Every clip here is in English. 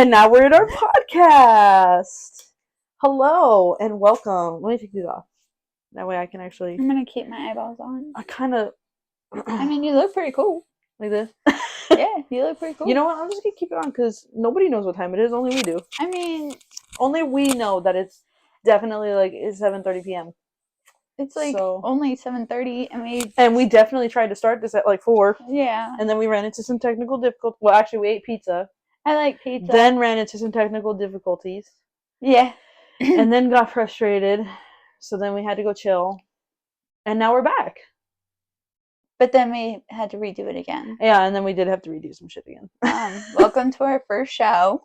And now we're in our podcast. Hello and welcome. Let me take these off. That way I can actually... I'm going to keep my eyeballs on. I kind of... I mean, you look pretty cool. Like this? Yeah, you look pretty cool. You know what? I'm just going to keep it on because nobody knows what time it is. Only we do. I mean... Only we know that it's definitely like it's 7:30 p.m. It's like only 7:30 and we definitely tried to start this at like 4. Yeah. And then we ran into some technical difficulties. Well, actually, we ate pizza. I like pizza. Then ran into some technical difficulties. Yeah. And then got frustrated. So then we had to go chill. And now we're back. But then we had to redo it again. Yeah, and then we did have to redo some shit again. Welcome to our first show.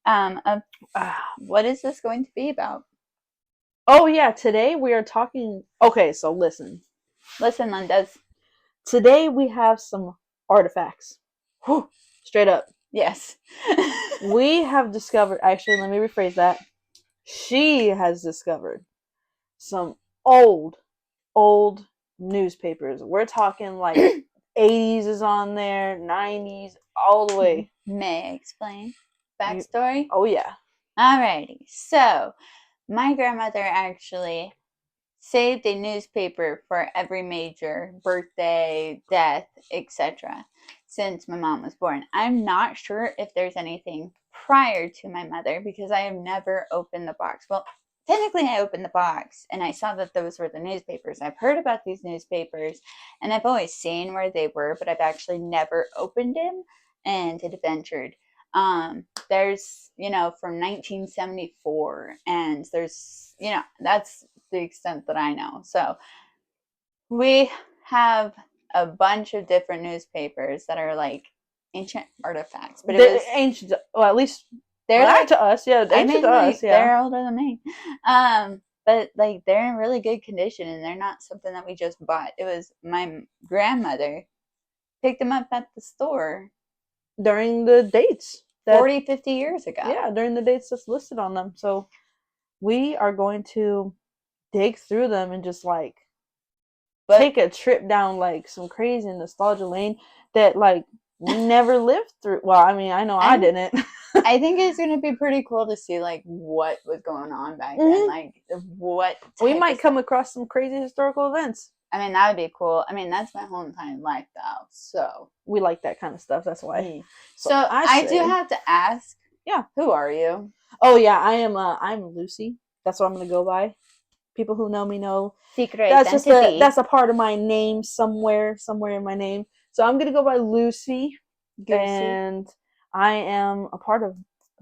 What is this going to be about? Oh, yeah. Today we are talking... Okay, so listen. Listen, Lindas. Today we have some artifacts. Whew, straight up. Yes. We have discovered... Actually, let me rephrase that. She has discovered some old newspapers. We're talking like 80s is on there, 90s, all the way. May I explain? Backstory? Oh, yeah. Alrighty. So, my grandmother actually saved a newspaper for every major birthday, death, etc. since my mom was born. I'm not sure if there's anything prior to my mother because I have never opened the box. Well, technically I opened the box and I saw that those were the newspapers. I've heard about these newspapers and I've always seen where they were, but I've actually never opened them and adventured. There's, from 1974 and there's, that's the extent that I know. So we have a bunch of different newspapers that are like ancient artifacts, but it was ancient. Well, at least they're like to us. Yeah, ancient to us. Yeah, they're older than me. But like they're in really good condition and they're not something that we just bought. It was my grandmother picked them up at the store during the dates. 40, 50 years ago. Yeah, during the dates that's listed on them. So we are going to dig through them and just take a trip down like some crazy nostalgia lane that like we never lived through. Well, I mean, I know I didn't. I think it's going to be pretty cool to see like what was going on back then. Like what we might come across some crazy historical events. I mean, that would be cool. I mean, that's my whole entire life, though. So we like that kind of stuff. That's why. So I do have to ask. Yeah. Who are you? Oh yeah, I am. I'm LUCI. That's what I'm gonna go by. People who know me know. Secret that's identity. That's a part of my name somewhere in my name. So I'm gonna go by LUCI, and I am a part of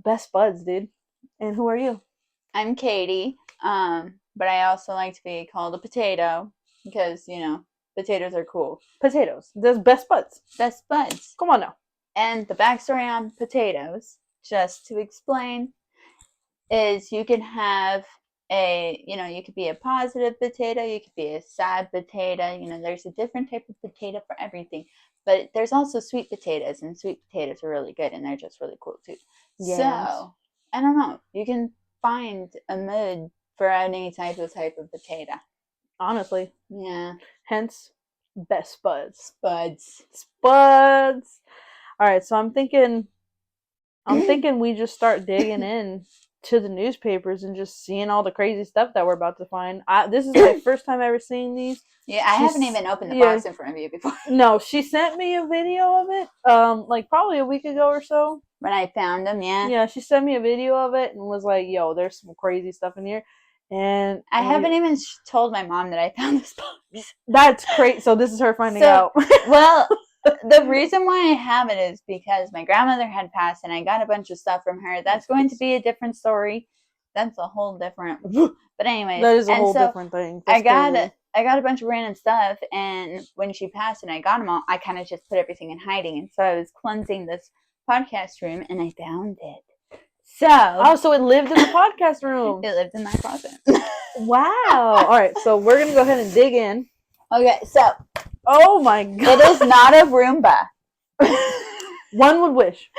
Best Spuds, dude. And who are you? I'm Katie. But I also like to be called a potato. Because, potatoes are cool. Potatoes. There's Best Spuds. Best Spuds. Come on now. And the backstory on potatoes, just to explain, is you can have you could be a positive potato, you could be a sad potato, there's a different type of potato for everything. But there's also sweet potatoes, and sweet potatoes are really good, and they're just really cool too. Yes. So, I don't know. You can find a mood for any type of potato. Honestly. Yeah. Hence, Best Spuds. Spuds. All right, so I'm thinking we just start digging in to the newspapers and just seeing all the crazy stuff that we're about to find. This is my first time ever seeing these. Yeah, I haven't even opened the box in front of you before. No, she sent me a video of it, like probably a week ago or so. When I found them, yeah. Yeah, she sent me a video of it and was like, yo, there's some crazy stuff in here. And I haven't even told my mom that I found this box. That's great. So this is her finding out. Well, the reason why I have it is because my grandmother had passed and I got a bunch of stuff from her. That's going to be a different story. That's a whole different. But anyway, that is a whole different thing. I got a bunch of random stuff, and when she passed and I got them all, I kind of just put everything in hiding. And so I was cleansing this podcast room and I found it. So it lived in the podcast room. It lived in my closet. Wow. All right, so we're gonna go ahead and dig in. Okay, so oh my god, it is not a Roomba. One would wish.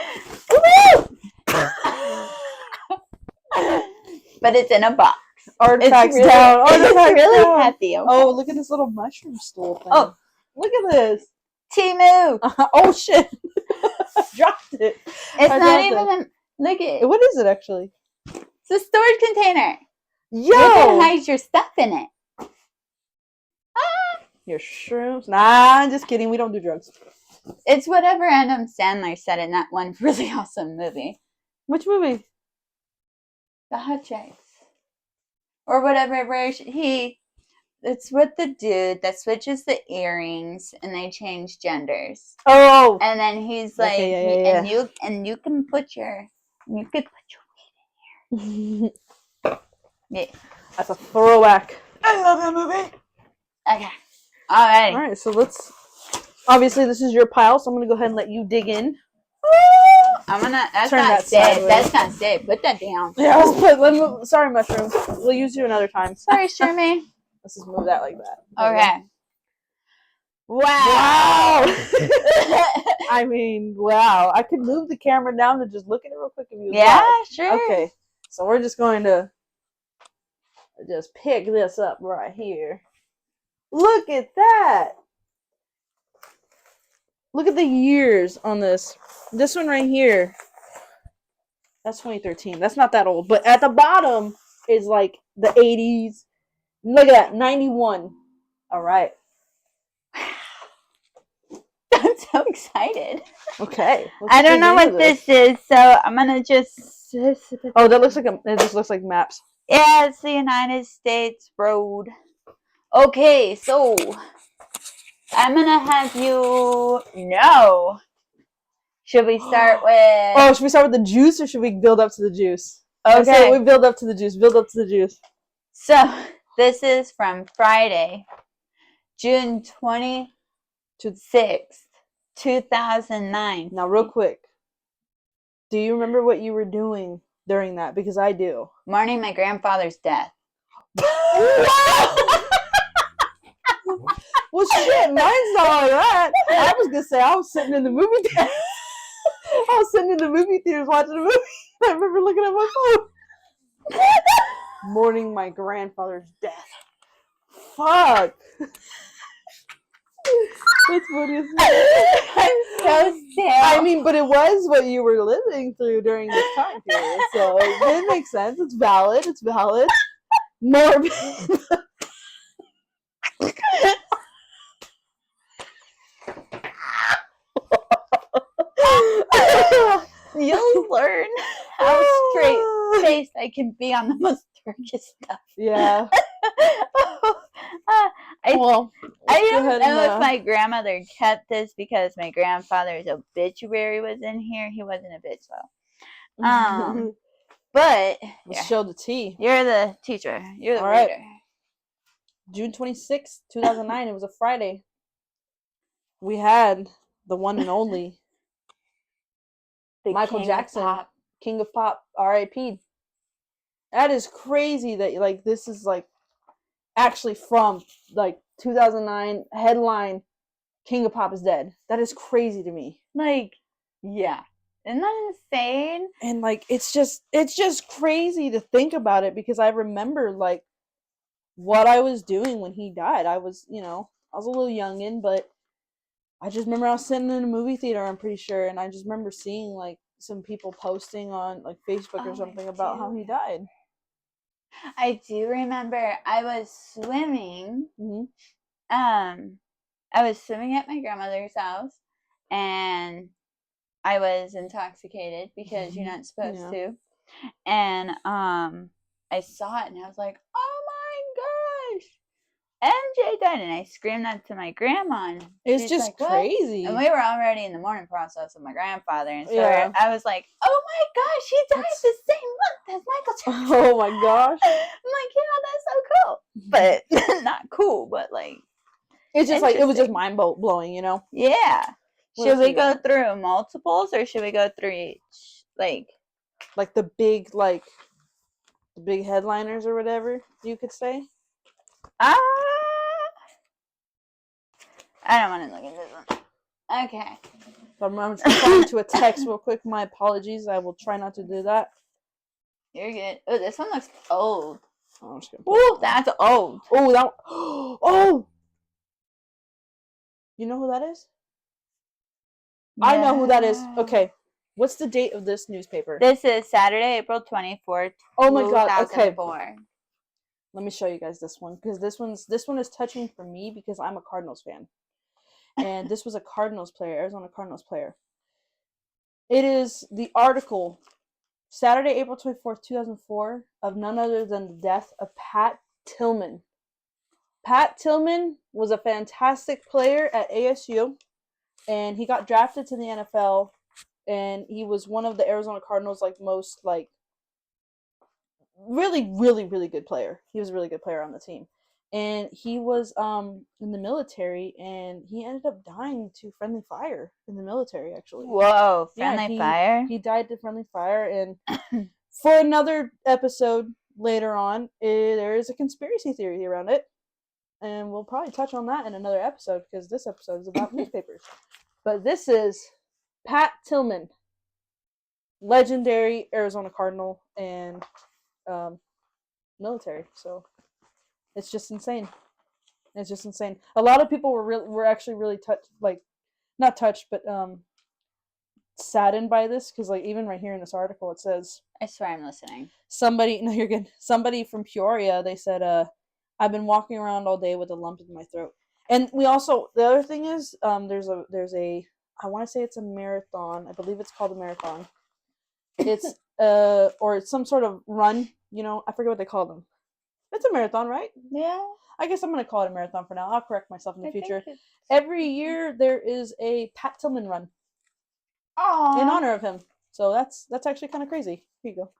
But it's in a box. Artifacts it's down. It's really heavy. Okay? Oh, look at this little mushroom stool thing. Oh, look at this. Timu. Oh shit. Dropped it. It's not even Look at it. What is it actually? It's a storage container. Yo! You can hide your stuff in it. Your shrooms? Nah, I'm just kidding. We don't do drugs. It's whatever Adam Sandler said in that one really awesome movie. Which movie? The Hot Chicks. Or whatever version. It's with the dude that switches the earrings and they change genders. Oh! And then he's like, Okay, yeah. and you could put your weed in here. Yeah. That's a throwback. I love that movie. Okay. Alrighty. Alright, so let's... Obviously, this is your pile, so I'm going to go ahead and let you dig in. I'm gonna. That's Turn not that safe. sideways. That's not safe. Put that down. Yeah, sorry, mushrooms. We'll use you another time. Sorry, Shermy. Let's just move that like that. Okay. Wow. I mean, wow. I could move the camera down to just look at it real quick if you like. Sure. Okay. So we're just going to just pick this up right here. Look at that. Look at the years on this. This one right here. That's 2013. That's not that old. But at the bottom is like the 80s. Look at that. 91. All right. I'm so excited. Okay. I don't know what this is, so I'm gonna just. Oh, that looks like it just looks like maps. Yeah, it's the United States road. Okay, so I'm gonna have you know. Should we start with? Oh, should we start with the juice or should we build up to the juice? Okay, we build up to the juice. Build up to the juice. So this is from Friday, June 26th, 2009. Now, real quick, do you remember what you were doing during that? Because I do. Mourning my grandfather's death. Well, shit, mine's not like that. I was gonna say I was sitting in the movie theater. I was sitting in the movie theaters watching a movie. I remember looking at my phone. Mourning my grandfather's death. Fuck. That's funny as hell. I'm so sad. I mean, but it was what you were living through during this time period, so it makes sense. It's valid. It's valid. Morbid. You'll learn how straight faced I can be on the most darkest stuff. Yeah. I don't know if my grandmother kept this because my grandfather's obituary was in here. He wasn't a bitch though. But let's show the tea. You're the teacher. You're the reader. Right. June 26th, 2009. It was a Friday. We had the one and only Michael Jackson, King of Pop, R.I.P. That is crazy that like this is like actually from like 2009 headline King of Pop is dead. That is crazy to me. Like, yeah. Isn't that insane? And like it's just crazy to think about it because I remember like what I was doing when he died. I was, I was a little youngin', but I just remember I was sitting in a movie theater, I'm pretty sure, and I just remember seeing like some people posting on like Facebook or something about how he died. I do remember I was swimming. Mm-hmm. I was swimming at my grandmother's house, and I was intoxicated because you're not supposed to. And I saw it, and I was like, "Oh my gosh, MJ died!" And I screamed that to my grandma. And it's just like, crazy. And we were already in the mourning process of my grandfather, and so I was like, "Oh my gosh, he died the same month as Michael Jackson!" Oh my gosh! I'm like, yeah, that's so cool, but not cool, but like, it's just like it was just mind blowing, Yeah. Should we go through multiples or should we go through each? Like the big the big headliners or whatever you could say. I don't want to look at this one. Okay. I'm just replying to a text real quick. My apologies. I will try not to do that. You're good. Oh, this one looks old. Oh, that's old. Oh, that. Oh. You know who that is? Yeah. I know who that is. Okay. What's the date of this newspaper? This is Saturday, April 24th, Oh my god, okay. 2004. Let me show you guys this one, because this one is touching for me because I'm a Cardinals fan. And this was a Cardinals player, Arizona Cardinals player. It is the article, Saturday, April 24th, 2004, of none other than the death of Pat Tillman. Pat Tillman was a fantastic player at ASU, and he got drafted to the NFL, and he was one of the Arizona Cardinals' most really, really, really good player. He was a really good player on the team. And he was in the military, and he ended up dying to friendly fire in the military, actually. Whoa, friendly fire? He died to friendly fire, and for another episode later on, there is a conspiracy theory around it. And we'll probably touch on that in another episode, because this episode is about newspapers. But this is Pat Tillman, legendary Arizona Cardinal and military. So it's just insane. It's just insane. A lot of people were actually really touched, not touched, but saddened by this, because even right here in this article it says, I swear I'm listening. You're good. Somebody from Peoria, they said, I've been walking around all day with a lump in my throat. And we also, the other thing is, there's a I want to say it's a marathon. I believe it's called a marathon. It's or it's some sort of run. I forget what they call them. It's a marathon, right? Yeah. I guess I'm gonna call it a marathon for now. I'll correct myself in the future. Every year there is a Pat Tillman run. Aww. In honor of him. So that's actually kind of crazy. Here you go.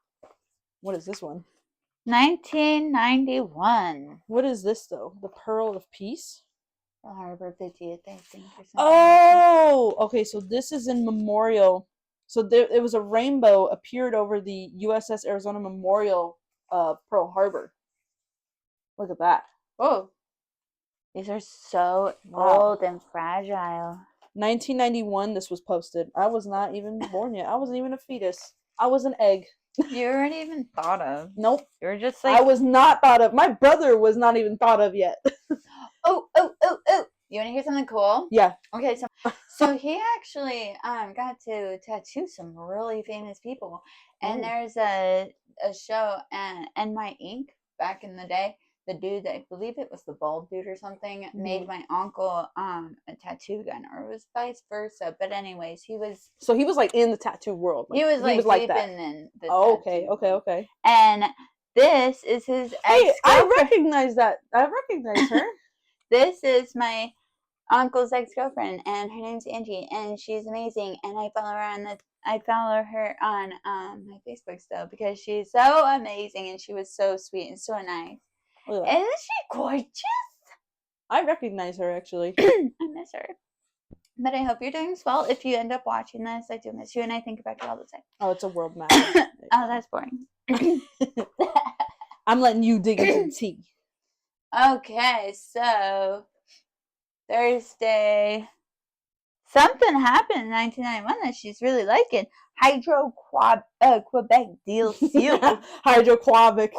What is this one? 1991. What is this though? The Pearl of Peace? The Harbor 50th, I think. Or something. Oh, okay. So this is in memorial. So it was a rainbow appeared over the USS Arizona Memorial, Pearl Harbor. Look at that. Oh, these are so old and fragile. 1991, this was posted. I was not even born yet. I wasn't even a fetus. I was an egg. You weren't even thought of. Nope. You were just I was not thought of. My brother was not even thought of yet. Oh. You want to hear something cool? Yeah. Okay, so he actually got to tattoo some really famous people. And there's a show, and my ink back in the day, the dude, I believe it was the bald dude or something, made my uncle a tattoo gun, or it was vice versa. But anyways, he was in the tattoo world. He was deep in the tattoo. Okay. And this is his ex. Hey, I recognize that. I recognize her. This is my uncle's ex-girlfriend, and her name's Angie, and she's amazing. And I follow her on my Facebook still, because she's so amazing, and she was so sweet and so nice. Isn't she gorgeous? I recognize her, actually. I miss her. But I hope you're doing well. If you end up watching this, I do miss you, and I think about you all the time. Oh, it's a world map. Oh, that's boring. I'm letting you dig into the tea. Okay, so Thursday, something happened in 1991 that she's really liking. Quebec deal sealed. Hydro-Quebec.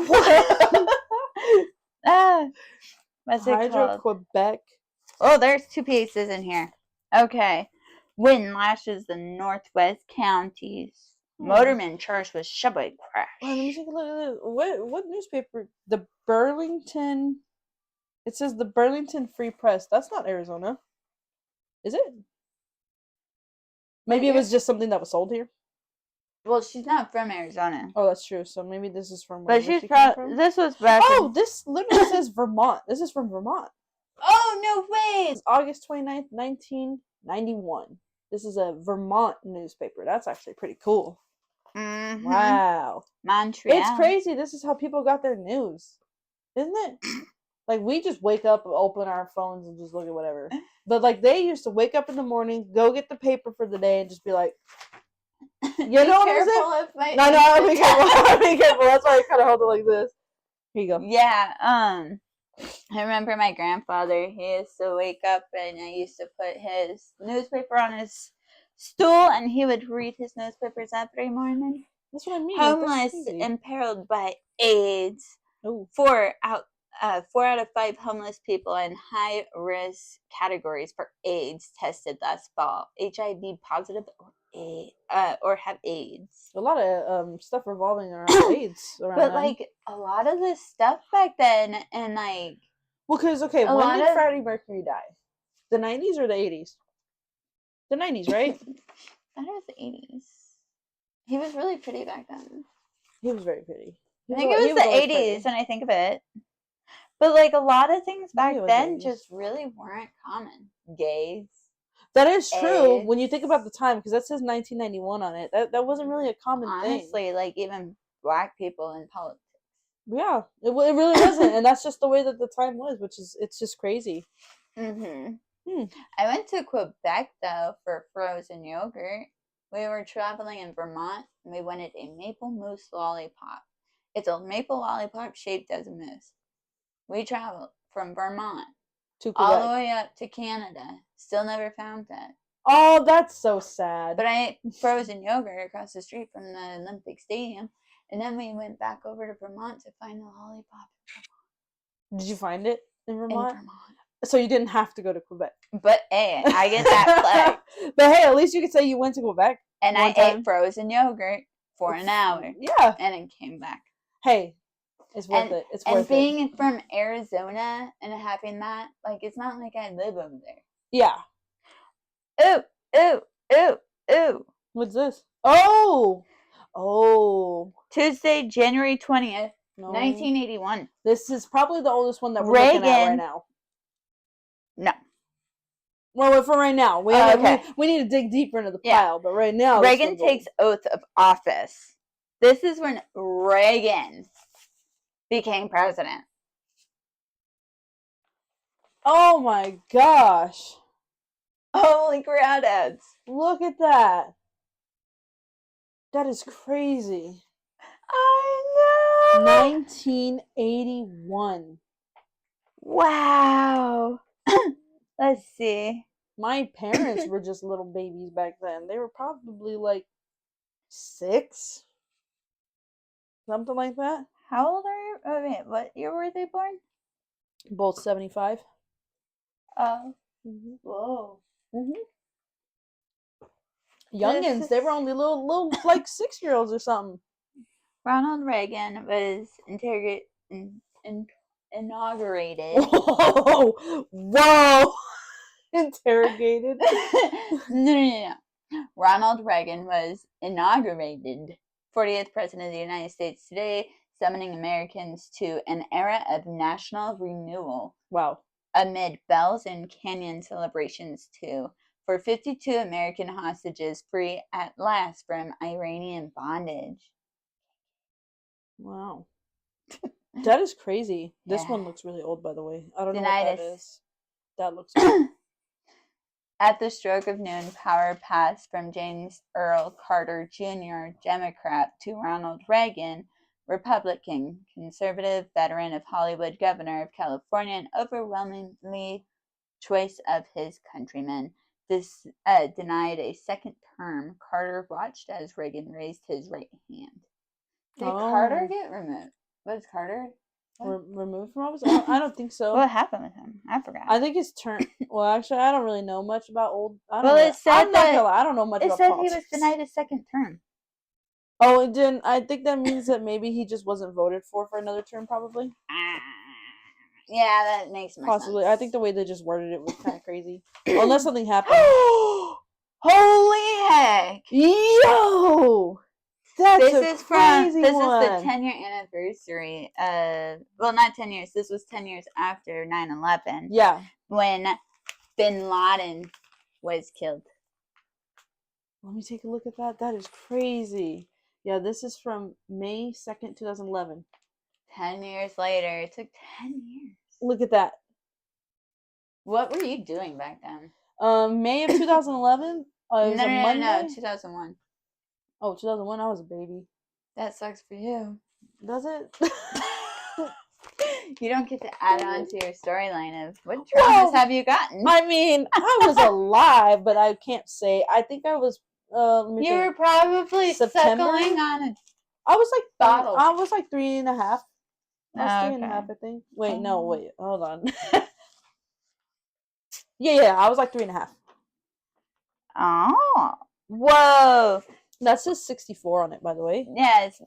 What's it called? Quebec. Oh, there's 2 pieces in here. Okay. Wind lashes the northwest counties. Motorman charged with subway crash. Well, let me take a look at this. What newspaper? The Burlington. It says the Burlington Free Press. That's not Arizona. Is it? Maybe it was just something that was sold here. Well, she's not from Arizona. Oh, that's true. So maybe this is from where she's from. This was back. Oh, this literally says Vermont. This is from Vermont. Oh, no way! It's August 29th, 1991. This is a Vermont newspaper. That's actually pretty cool. Mm-hmm. Wow. Montreal. It's crazy. This is how people got their news. Isn't it? We just wake up, open our phones, and just look at whatever. But, they used to wake up in the morning, go get the paper for the day, and just be like, you know what I'm saying? No, be careful. Be careful. That's why I kind of hold it like this. Here you go. Yeah, I remember my grandfather, he used to wake up, and I used to put his newspaper on his stool, and he would read his newspapers every morning. That's what I mean. Homeless, imperiled by AIDS. Oh. 4 out of 5 homeless people in high risk categories for AIDS tested last fall. HIV positive or have AIDS. A lot of stuff revolving around AIDS around But then. like a lot of the stuff back then, and like well, because when did Freddie Mercury die? The 90s or the 80s? The 90s, right? I thought it was the 80s. He was really pretty back then. He was very pretty. I think it was the 80s when I think of it. But like a lot of things back then just really weren't common. Gays. That is true when you think about the time, because that says 1991 on it. That wasn't really a common thing. Honestly, like even black people in politics. Yeah, it really wasn't, and that's just the way that the time was, it's just crazy. I went to Quebec though for frozen yogurt. We were traveling in Vermont, and we wanted a maple mousse lollipop. It's a maple lollipop shaped as a mousse. We traveled from Vermont to Quebec, all the way up to Canada. Still never found it. Oh, that's so sad. But I ate frozen yogurt across the street from the Olympic Stadium, and then we went back over to Vermont to find the lollipop in Vermont. Did you find it in Vermont? In Vermont. So you didn't have to go to Quebec. But hey, I get that flag. But hey, at least you could say you went to Quebec. And I ate frozen yogurt for an hour. Yeah. And then came back. Hey, it's worth it. It's worth it. And being from Arizona and having that, like, it's not like I live over there. Yeah. Ooh. What's this? Oh. Tuesday, January 20th, 1981. This is probably the oldest one that we're looking at right now. No. Well, for right now. We need to dig deeper into the pile, but right now... Reagan takes oath of office. This is when Reagan became president. Oh my gosh. Holy crawdads. Look at that. That is crazy. I know. 1981. Wow. Let's see. My parents were just little babies back then. They were probably like 6. Something like that. How old are you? Oh, wait, what year were they born? Both 75. Oh. Whoa. Youngins. They were only little like 6-year-olds or something. Ronald Reagan was inaugurated. Whoa! Interrogated. No. Ronald Reagan was inaugurated 40th President of the United States today, summoning Americans to an era of national renewal. Wow. Amid bells and canyon celebrations, too, for 52 American hostages free at last from Iranian bondage. Wow. That is crazy. This one looks really old, by the way. I don't know what that is. That looks old. At the stroke of noon, power passed from James Earl Carter Jr., Democrat, to Ronald Reagan, Republican, conservative, veteran of Hollywood, governor of California, and overwhelmingly choice of his countrymen. This denied a second term. Carter watched as Reagan raised his right hand. Did Carter get removed? Was Carter removed from office? I don't think so. What happened with him? I forgot. I think his turn. Well, actually, I don't really know much about old. It said I'm not gonna lie, I don't know much about politics. It said he was denied a second term. Oh, it didn't. I think that means that maybe he just wasn't voted for another term, probably. Yeah, that makes more possibly. sense. I think the way they just worded it was kind of crazy. Unless something happened. Holy heck! Yo! This is the 10-year anniversary of, well, not 10 years, this was 10 years after 9/11. Yeah. When Bin Laden was killed. Let me take a look at that. That is crazy. Yeah, this is from May 2nd, 2011. 10 years later. It took 10 years. Look at that. What were you doing back then? May of 2011? No, 2001. Oh, 2001, I was a baby. That sucks for you. Does it? You don't get to add on to your storyline of what traumas have you gotten? I mean, I was alive, but I can't say. I think I was. You were probably September? suckling on a I was like bottle. I was like 3.5. I was 3.5, I think. Wait, no, wait, hold on. Yeah, I was like 3.5. Oh. Whoa. That says 64 on it, by the way. Yeah, it's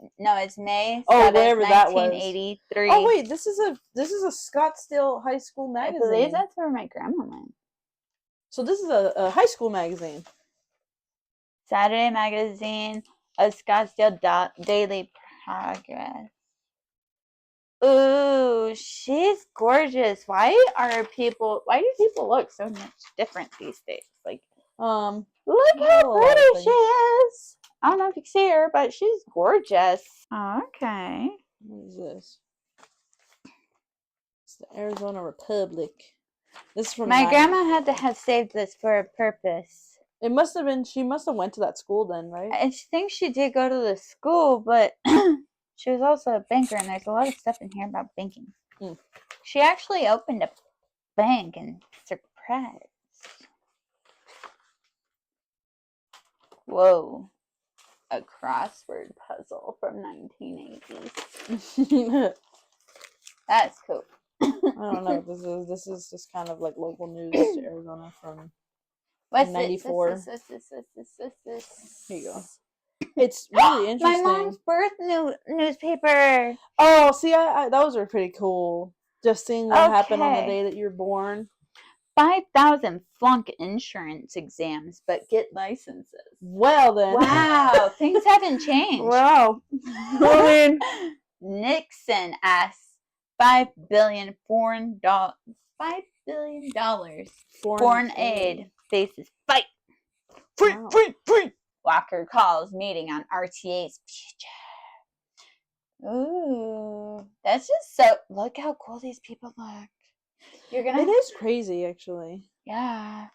May 7th, whatever that was. 1983. Oh wait, this is a Scottsdale High School magazine. I believe that's where my grandma went. So this is a high school magazine. Saturday Magazine, a Scottsdale Daily Progress. Ooh, she's gorgeous. Why do people look so much different these days? Like, look how pretty she is. I don't know if you can see her, but she's gorgeous. Okay. What is this? It's the Arizona Republic. This is from my grandma had to have saved this for a purpose. It must have been, she must have went to that school then, right? I think she did go to the school, but she was also a banker, and there's a lot of stuff in here about banking. She actually opened a bank and surprised. Whoa. A crossword puzzle from 1980s. That's cool. I don't know what this is. This is just kind of like local news to Arizona from 94. What's this? Here you go. It's really interesting. My mom's birth newspaper. Oh, see, those are pretty cool. Just seeing what happened on the day that you were born. 5,000 flunk insurance exams, but get licenses. Well then. Wow, things haven't changed. Wow. I mean, Nixon asks $5 billion foreign aid faces fight. Free. Walker calls meeting on RTA's future. Ooh, that's just so. Look how cool these people look. It is crazy, actually. Yeah.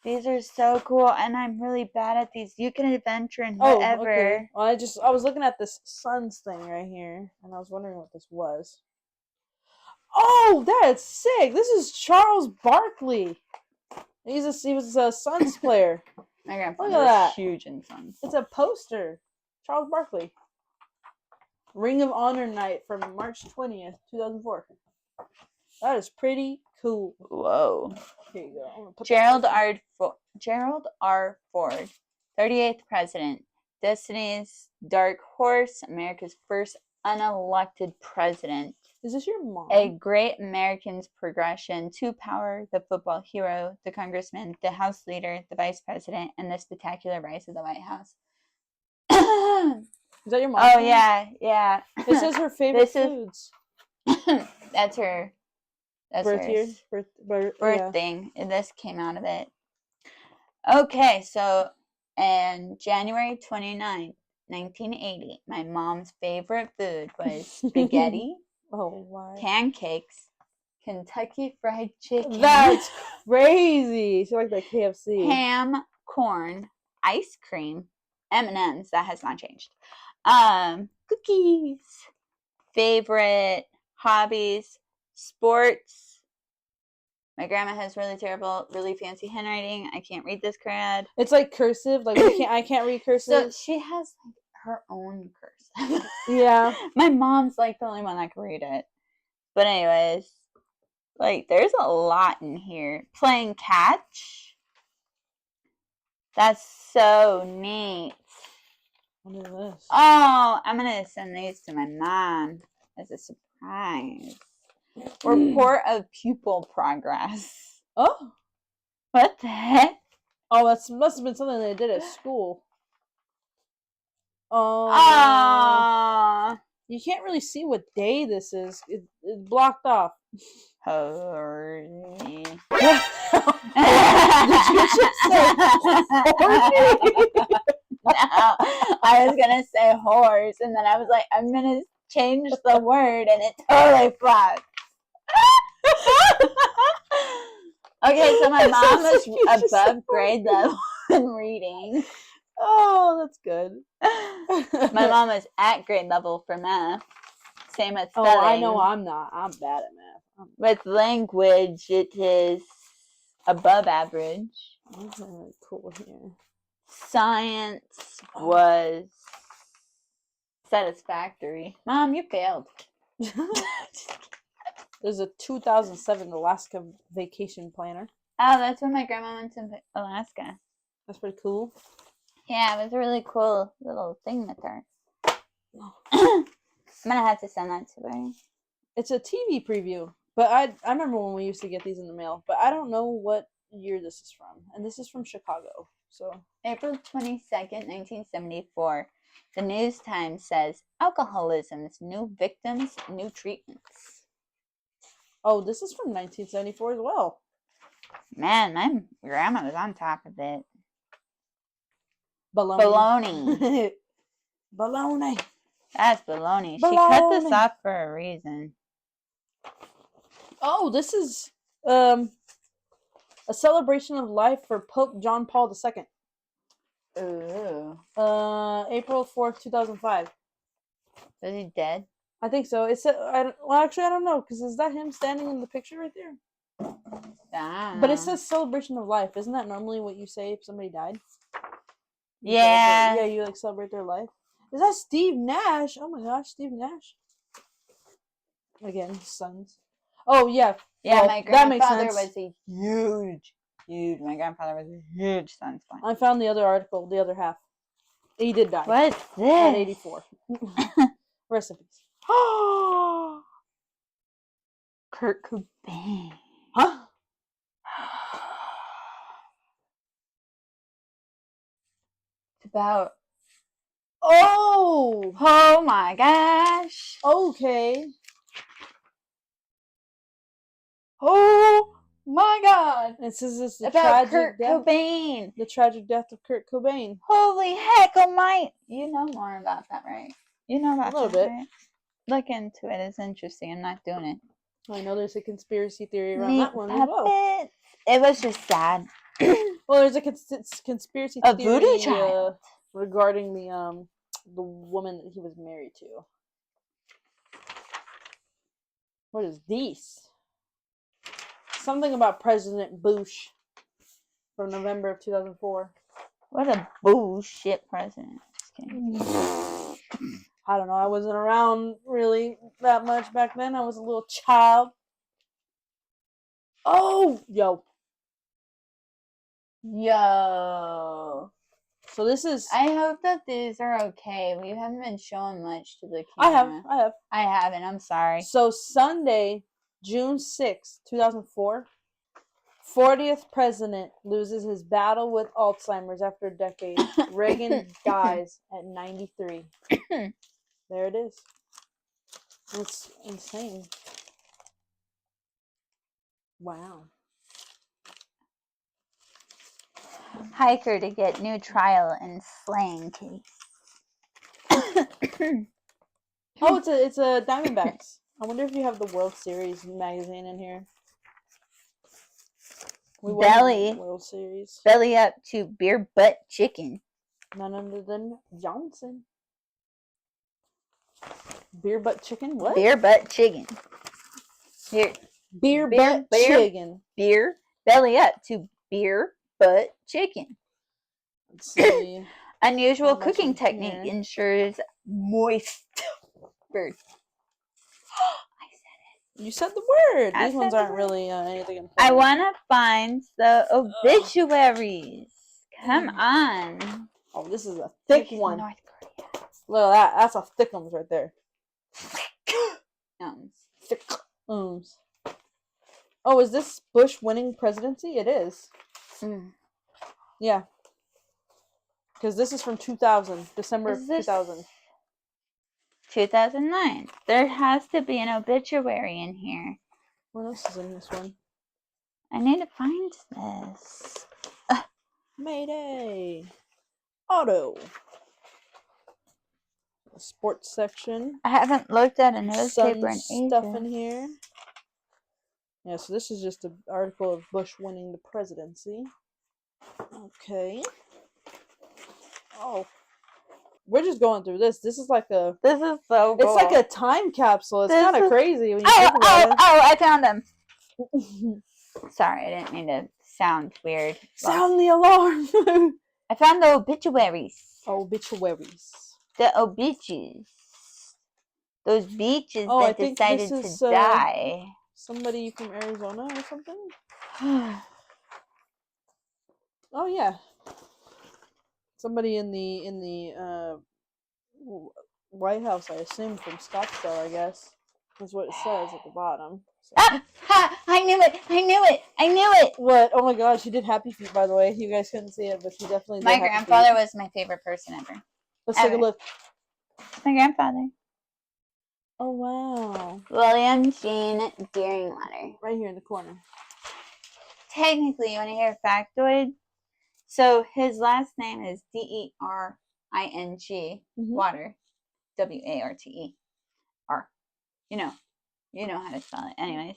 These are so cool, and I'm really bad at these. You can adventure in whatever. Okay. Well, I was looking at this Suns thing right here, and I was wondering what this was. Oh, that's sick! This is Charles Barkley. He was a Suns player. My grandpa was huge in Suns. It's a poster. Charles Barkley. Ring of Honor night from March 20th, 2004. That is pretty cool. Whoa. Here you go. Gerald R. Ford, 38th president. Destiny's Dark Horse, America's first unelected president. Is this your mom? A great American's progression to power, the football hero, the congressman, the House leader, the vice president, and the spectacular rise of the White House. Is that your mom? Oh, yeah. This is her favorite foods. That's her. That's birth year? Birth thing. And this came out of it. Okay, so on January 29th, 1980, my mom's favorite food was spaghetti, pancakes, Kentucky Fried Chicken. That's crazy. She like that KFC. Ham, corn, ice cream, M&Ms. That has not changed. Cookies. Favorite hobbies, sports. My grandma has really fancy handwriting. I can't read this crud. It's like cursive. Like I can't read cursive. So she has like her own cursive. Yeah. My mom's like the only one that can read it. But anyways, like there's a lot in here. Playing catch. That's so neat. What is this? Oh, I'm gonna send these to my mom as a surprise. Report of pupil progress. Oh. What the heck? Oh, must have been something they did at school. Oh. You can't really see what day this is. It's blocked off. Horny. Did you just say horny? No, I was gonna say horse, and then I was like, I'm gonna change the word, and it totally flopped. Okay, so my mom is above grade level in reading. Oh, that's good. My mom is at grade level for math. Same as spelling. Oh, I know I'm not. I'm bad at math. With language, it is above average. That's really cool here. Science was satisfactory. Mom, you failed. There's a 2007 Alaska vacation planner. Oh, that's when my grandma went to Alaska. That's pretty cool. Yeah, it was a really cool little thing with her. I'm gonna have to send that to her. It's a TV preview, but I remember when we used to get these in the mail, but I don't know what year this is from, and this is from Chicago. So April 22nd, 1974. The News Times says alcoholism's new victims, new treatments. oh, this is from 1974 as well. Man, my grandma was on top of it. Baloney. Baloney. That's baloney. She cut this off for a reason. Oh, this is a celebration of life for Pope John Paul II. Ooh. April 4th, 2005. Is he dead? I think so. It's well, actually, I don't know, because is that him standing in the picture right there? But it says celebration of life. Isn't that normally what you say if somebody died? Yeah. You like celebrate their life. Is that Steve Nash? Oh my gosh, Steve Nash. Again, his sons. Oh yeah. Yeah, my grandfather was a huge. My grandfather was a huge Suns fan. I found the other article, the other half. He did die. What's this? At 84. Rest in peace. Kurt Cobain. Huh? It's about. Oh my gosh. Okay. Oh my god. It says it's the about tragic Kurt death. Cobain. The tragic death of Kurt Cobain. Holy heck, oh my. You know more about that, right? You know about a little that, bit. right? Look into it. It's interesting. I'm not doing it. I know there's a conspiracy theory around that one as well. It was just sad. Well, there's a conspiracy A theory voodoo child. Regarding the woman that he was married to. What is this? Something about President Bush from November of 2004. What a bullshit president. Just kidding. I don't know. I wasn't around really that much back then. I was a little child. Oh, yo. So this is. I hope that these are okay. We haven't been showing much to the camera. I haven't. I'm sorry. So Sunday, June 6th, 2004, 40th president loses his battle with Alzheimer's after a decade. Reagan dies at 93. There it is. It's insane. Wow. Hiker to get new trial in slaying case. Oh, it's a Diamondbacks. I wonder if you have the World Series magazine in here. We won the World Series. Belly up to beer butt chicken. None other than Johnson. Beer butt chicken? What? Beer butt chicken. Here. Beer butt chicken. Beer belly up to beer butt chicken. Let's see. Unusual cooking technique ensures moist bird. I said it. You said the word. These ones aren't really anything important. I want to find the obituaries. Come on. Oh, this is a thick one. North Korea. Look at that. That's a thick one right there. Thick ums. Oh, is this Bush winning presidency? It is. Yeah. Because this is from 2000. December of 2000. 2009. There has to be an obituary in here. What else is in this one? I need to find this. Mayday. Auto. The sports section. I haven't looked at a newspaper in ages. Stuff in here. Yeah, so this is just an article of Bush winning the presidency. Okay. Oh. We're just going through this. This is like a... This is so cool. It's like a time capsule. It's kind of crazy when you think about it. Oh, I found them. Sorry, I didn't mean to sound weird. Sound the alarm. I found the obituaries. Obituaries. The obituaries. Those beaches that decided to die. Somebody from Arizona or something? Oh, yeah. Somebody in the White House, I assume, from Scottsdale, I guess. Is what it says at the bottom. So. Ah, ha! I knew it! I knew it! I knew it! What? Oh my god, she did Happy Feet, by the way. You guys couldn't see it, but she definitely did My Happy grandfather Feet. was my favorite person ever. Let's take a look. My grandfather. Oh, wow. William Jean Deeringwater. Right here in the corner. Technically, you want to hear a factoid? So his last name is Dering, Water, Warte. You know how to spell it. Anyways,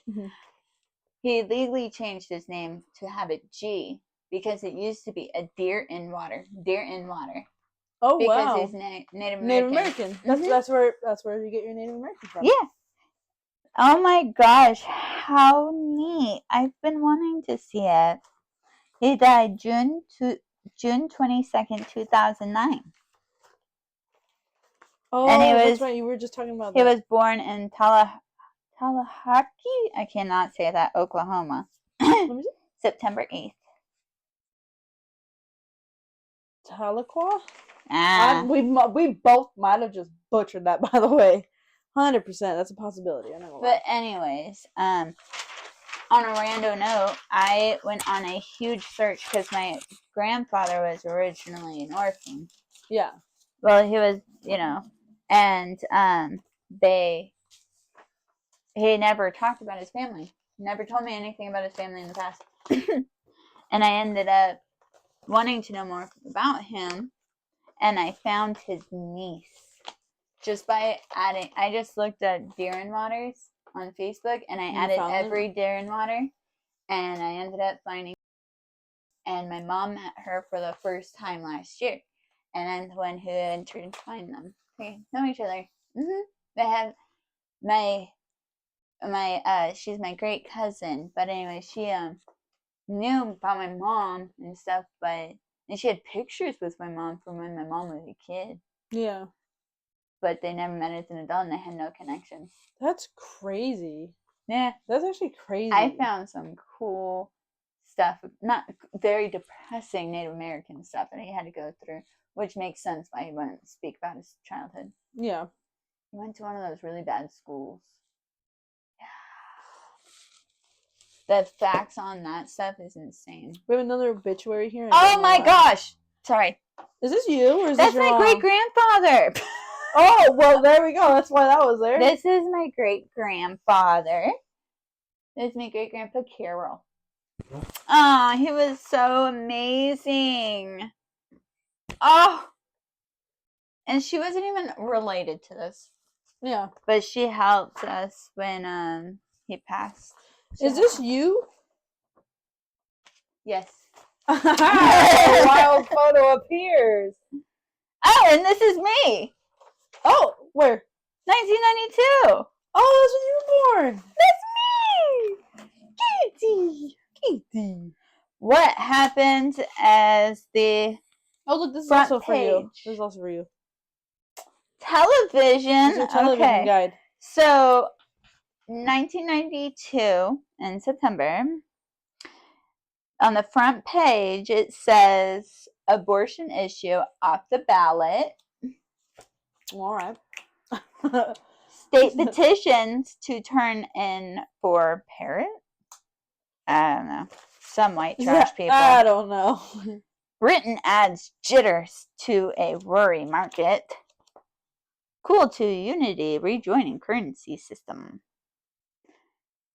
he legally changed his name to have a G because it used to be a deer in water. Oh, because wow. he's Native American. Native American. That's where you get your Native American from. Yeah. Oh my gosh, how neat! I've been wanting to see it. He died June 22nd, 2009. Oh, and that's right. You were just talking about that. He was born in Tallahassee. I cannot say that. Oklahoma. September 8th. Tahlequah? Ah. We both might have just butchered that, by the way. 100%. That's a possibility. I know. But anyways, on a rando note, I went on a huge search because my grandfather was originally an orphan. Yeah. Well, he was, and he never talked about his family. Never told me anything about his family in the past. And I ended up wanting to know more about him, and I found his niece just by adding. I just looked at Deeringwaters on Facebook, and I added every Deeringwater, and I ended up finding. And my mom met her for the first time last year, and I'm the one who intertwined them. They know each other. They have she's my great cousin, but anyway, she knew about my mom and stuff, and she had pictures with my mom from when my mom was a kid. Yeah. But they never met as an adult, and they had no connection. That's crazy. Yeah. That's actually crazy. I found some cool stuff, not very depressing Native American stuff that he had to go through, which makes sense why he wouldn't speak about his childhood. Yeah. He went to one of those really bad schools. The facts on that stuff is insane. We have another obituary here. Oh my gosh! Sorry. Is this you or is That's this your my mom? great grandfather? Oh, well, there we go. That's why that was there. This is my great grandfather. This is my great grandpa Carol. Oh, he was so amazing. Oh. And she wasn't even related to this. Yeah. But she helped us when he passed. Is this you? Yes. A wild photo appears. Oh, and this is me. Oh, where? 1992. Oh, that's when you were born. That's me. Katie. What happened as the look, this is front also page. for you. This is also for you. Television. This is your television guide. So, 1992 in September. On the front page, it says abortion issue off the ballot. All right. State petitions to turn in for parrot. I don't know. Some white trash people. I don't know. Britain adds jitters to a worry market. Cool to Unity rejoining currency system.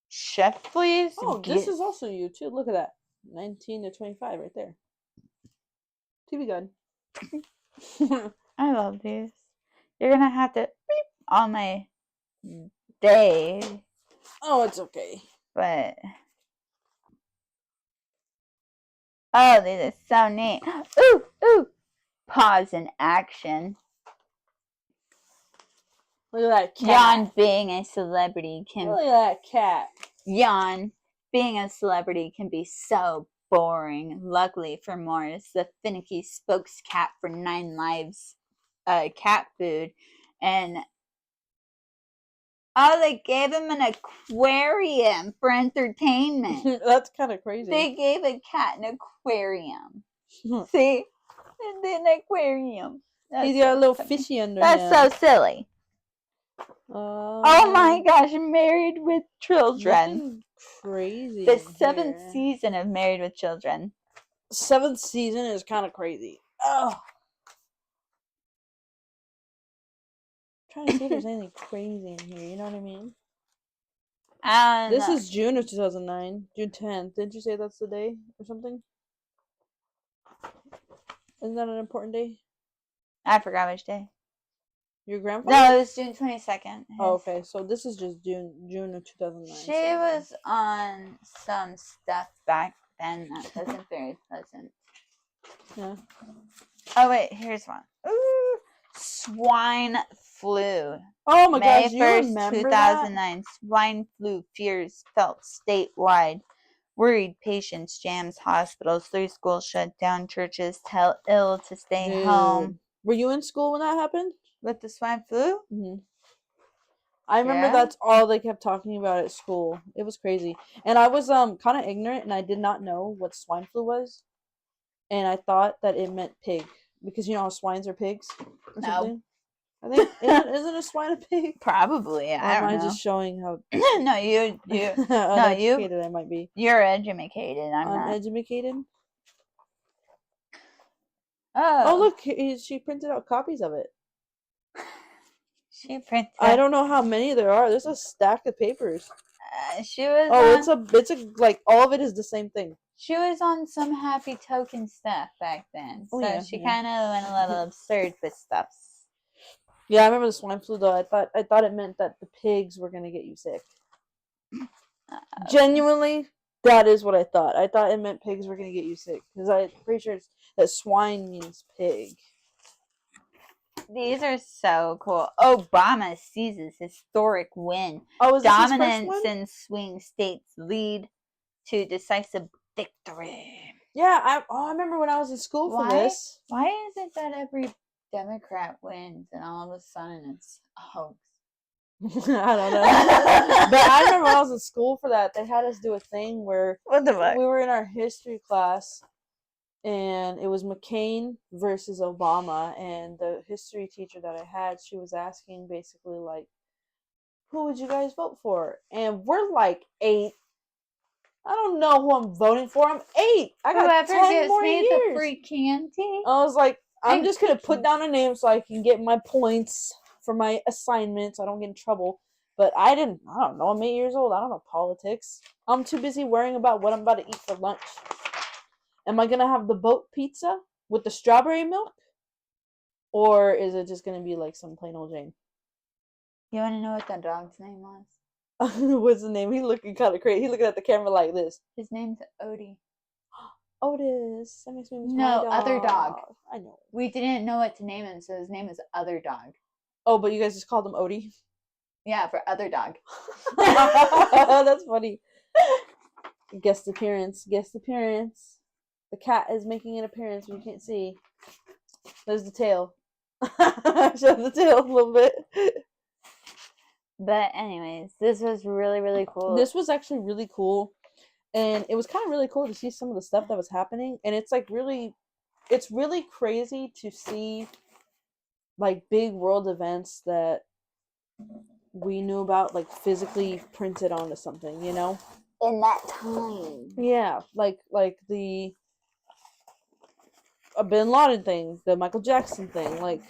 Chef, please. Oh, this is also you too. Look at that. 19 to 25 right there. TV gun. I love these. You're gonna have to beep on my day. Oh, it's okay. But oh, these are so neat. Ooh. Pause in action. Look at that cat. Yawn being a celebrity can. Look at that cat. Yawn being a celebrity can be so boring. Luckily for Morris, the finicky spokes cat for 9 Lives cat food, and they gave him an aquarium for entertainment. That's kind of crazy. They gave a cat an aquarium. See? in the aquarium. He's got a little fishy under him. That's so silly. Oh my gosh, Married with Children. Nothing crazy. The 7th season of Married with Children. 7th season is kind of crazy. Oh. I'm trying to see if there's anything crazy in here. You know what I mean? This is June of 2009. June 10th. Didn't you say that's the day or something? Isn't that an important day? I forgot which day. Your grandfather? No, it was June 22nd. Oh, okay. So this is just June of 2009. She was on some stuff back then that wasn't very pleasant. Yeah. Oh, wait. Here's one. Ooh, swine flu. Oh my May gosh, 1st, 2009. Swine flu fears felt statewide. Worried patients jams hospitals. 3 schools shut down. Churches tell ill to stay home. Were you in school when that happened? With the swine flu? Mm-hmm. I remember that's all they kept talking about at school. It was crazy. And I was kind of ignorant and I did not know what swine flu was. And I thought that it meant pig. Because you know how swines are pigs? Or something? I think isn't a swine a pig? Probably. I don't know. Just showing how no, you uneducated I might be. You're educated. I'm not. Uneducated? Oh, look, she printed out copies of it. She printed. I don't know how many there are. There's a stack of papers. She was. It's a like all of it is the same thing. She was on some Happy Token stuff back then, so she kind of went a little absurd with stuff. Yeah, I remember the swine flu though. I thought it meant that the pigs were gonna get you sick. Genuinely, that is what I thought. I thought it meant pigs were gonna get you sick because I'm pretty sure that swine means pig. These are so cool. Obama seizes historic win. Oh, is Dominance in swing states lead to decisive victory. Yeah, I remember when I was in school for this. Why is it that every Democrat wins and all of a sudden it's a hoax? I don't know. But I remember when I was in school for that, they had us do a thing where what the fuck? We were in our history class and it was McCain versus Obama, and the history teacher that I had, she was asking basically like, who would you guys vote for? And we're like 8. I don't know who I'm voting for. I'm 8. I got 10 more years. The free candy. I was like, I'm just gonna put down a name so I can get my points for my assignments. So I don't get in trouble. But I don't know. I'm 8 years old. I don't know politics. I'm too busy worrying about what I'm about to eat for lunch. Am I gonna have the boat pizza with the strawberry milk, or is it just gonna be like some plain old Jane? You want to know what that dog's name was? What's the name? He's looking kind of crazy. He's looking at the camera like this. His name's Odie. Otis. That makes me miss my dog. Other dog. I know. We didn't know what to name him, so his name is Other Dog. Oh, but you guys just called him Odie? Yeah, for Other Dog. That's funny. Guest appearance. The cat is making an appearance when you can't see. There's the tail. Show the tail a little bit. But anyways, this was really, really cool. This was actually really cool. And it was kind of really cool to see some of the stuff that was happening. And it's like it's really crazy to see like big world events that we knew about like physically printed onto something, you know? In that time. Yeah, like the Bin Laden thing, the Michael Jackson thing. Like,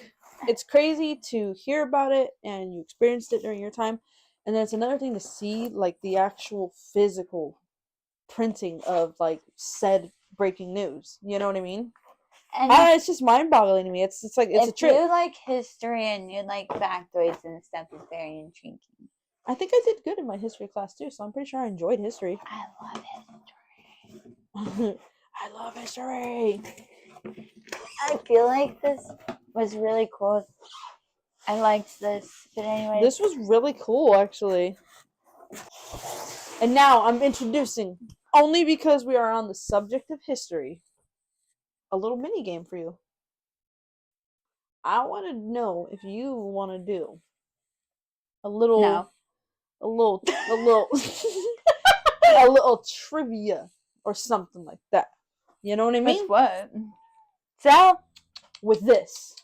it's crazy to hear about it and you experienced it during your time. And then it's another thing to see like the actual physical printing of like said breaking news. You know what I mean? And it's just mind-boggling to me. It's like it's a trip. If you like history and you like factoids and stuff, it's very intriguing. I think I did good in my history class too, so I'm pretty sure I enjoyed history. I love history. I love history. I feel like this was really cool. I liked this, but anyway. This was really cool, actually. And now I'm introducing, only because we are on the subject of history, a little mini game for you. I want to know if you want to do a little a little trivia or something like that. You know what I mean? With what? So with this.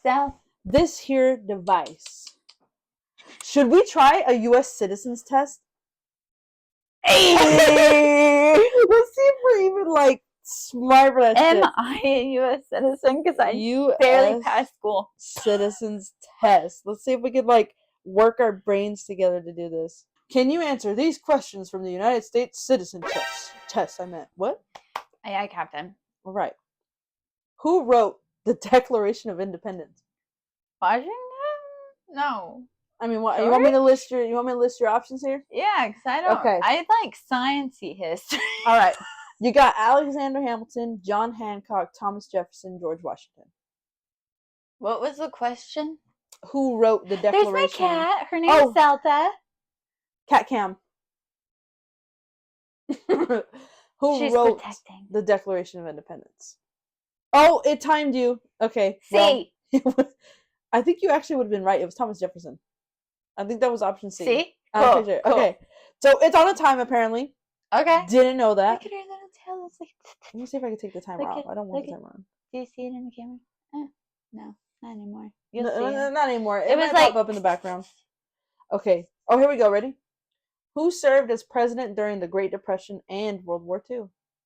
So? This here device. Should we try a U.S. citizens test? Hey! Let's see if we're even like smart for that shit. Am I a U.S. citizen? Because I US barely passed school. Citizens test. Let's see if we could like work our brains together to do this. Can you answer these questions from the United States citizen test? I meant what? Aye, Captain. All right. Who wrote the Declaration of Independence? Washington? No. I mean, what? George? You want me to list your options here? Yeah, because I don't. Okay. I like sciencey history. All right. You got Alexander Hamilton, John Hancock, Thomas Jefferson, George Washington. What was the question? Who wrote the Declaration? There's my cat. Her name's Zelda. Cat Cam. Who She's wrote protecting the Declaration of Independence? Oh, it timed you. Okay. C. Well, I think you actually would have been right. It was Thomas Jefferson. I think that was option C. See? I'm Cool, pretty sure. cool. Okay. So it's on a time apparently. Okay. Didn't know that. Look at her little tail. It's like... Let me see if I can take the timer Look off. at- I don't want look the at- timer on. Do you see it in the camera? No, not anymore. You'll No, see it. not anymore. It It might was like- pop up in the background. Okay. Oh, here we go. Ready? Who served as president during the Great Depression and World War II?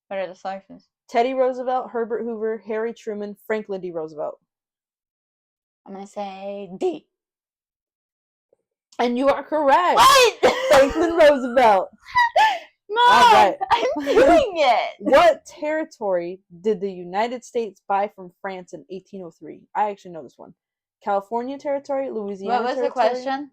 What are the selections? Teddy Roosevelt, Herbert Hoover, Harry Truman, Franklin D. Roosevelt. I'm going to say D. And you are correct. What? Franklin Roosevelt. Mom, All right. I'm doing it. What territory did the United States buy from France in 1803? I actually know this one. California territory, Louisiana What was territory. the question?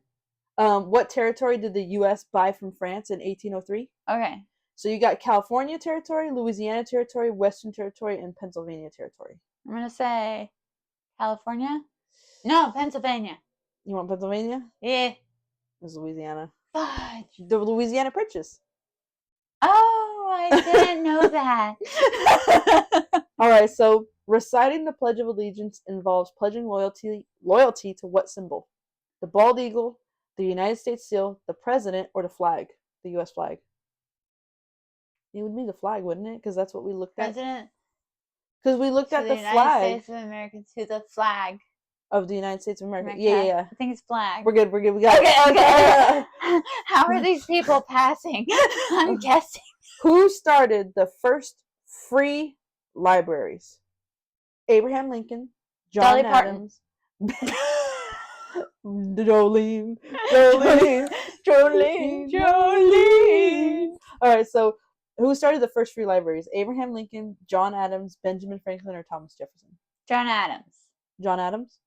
What territory did the U.S. buy from France in 1803? Okay. So you got California territory, Louisiana territory, Western territory, and Pennsylvania territory. I'm going to say California. No, Pennsylvania. You want Pennsylvania? Yeah. It was Louisiana. Fudge. The Louisiana Purchase. Oh, I didn't know that. All right, so reciting the Pledge of Allegiance involves pledging loyalty to what symbol? The bald eagle, the United States seal, the president, or the flag, the U.S. flag? It would be the flag, wouldn't it? Because that's what we looked at. President. Because we looked To at the the United flag States of America, to the flag. of the United States of America. America. Yeah. I think it's flag. We're good. We got Okay, it. okay. How are these people passing? I'm guessing. Who started the first free libraries? Abraham Lincoln, John Dolly Parton. Adams, Jolene. All right, so who started the first free libraries? Abraham Lincoln, John Adams, Benjamin Franklin, or Thomas Jefferson? John Adams. John Adams?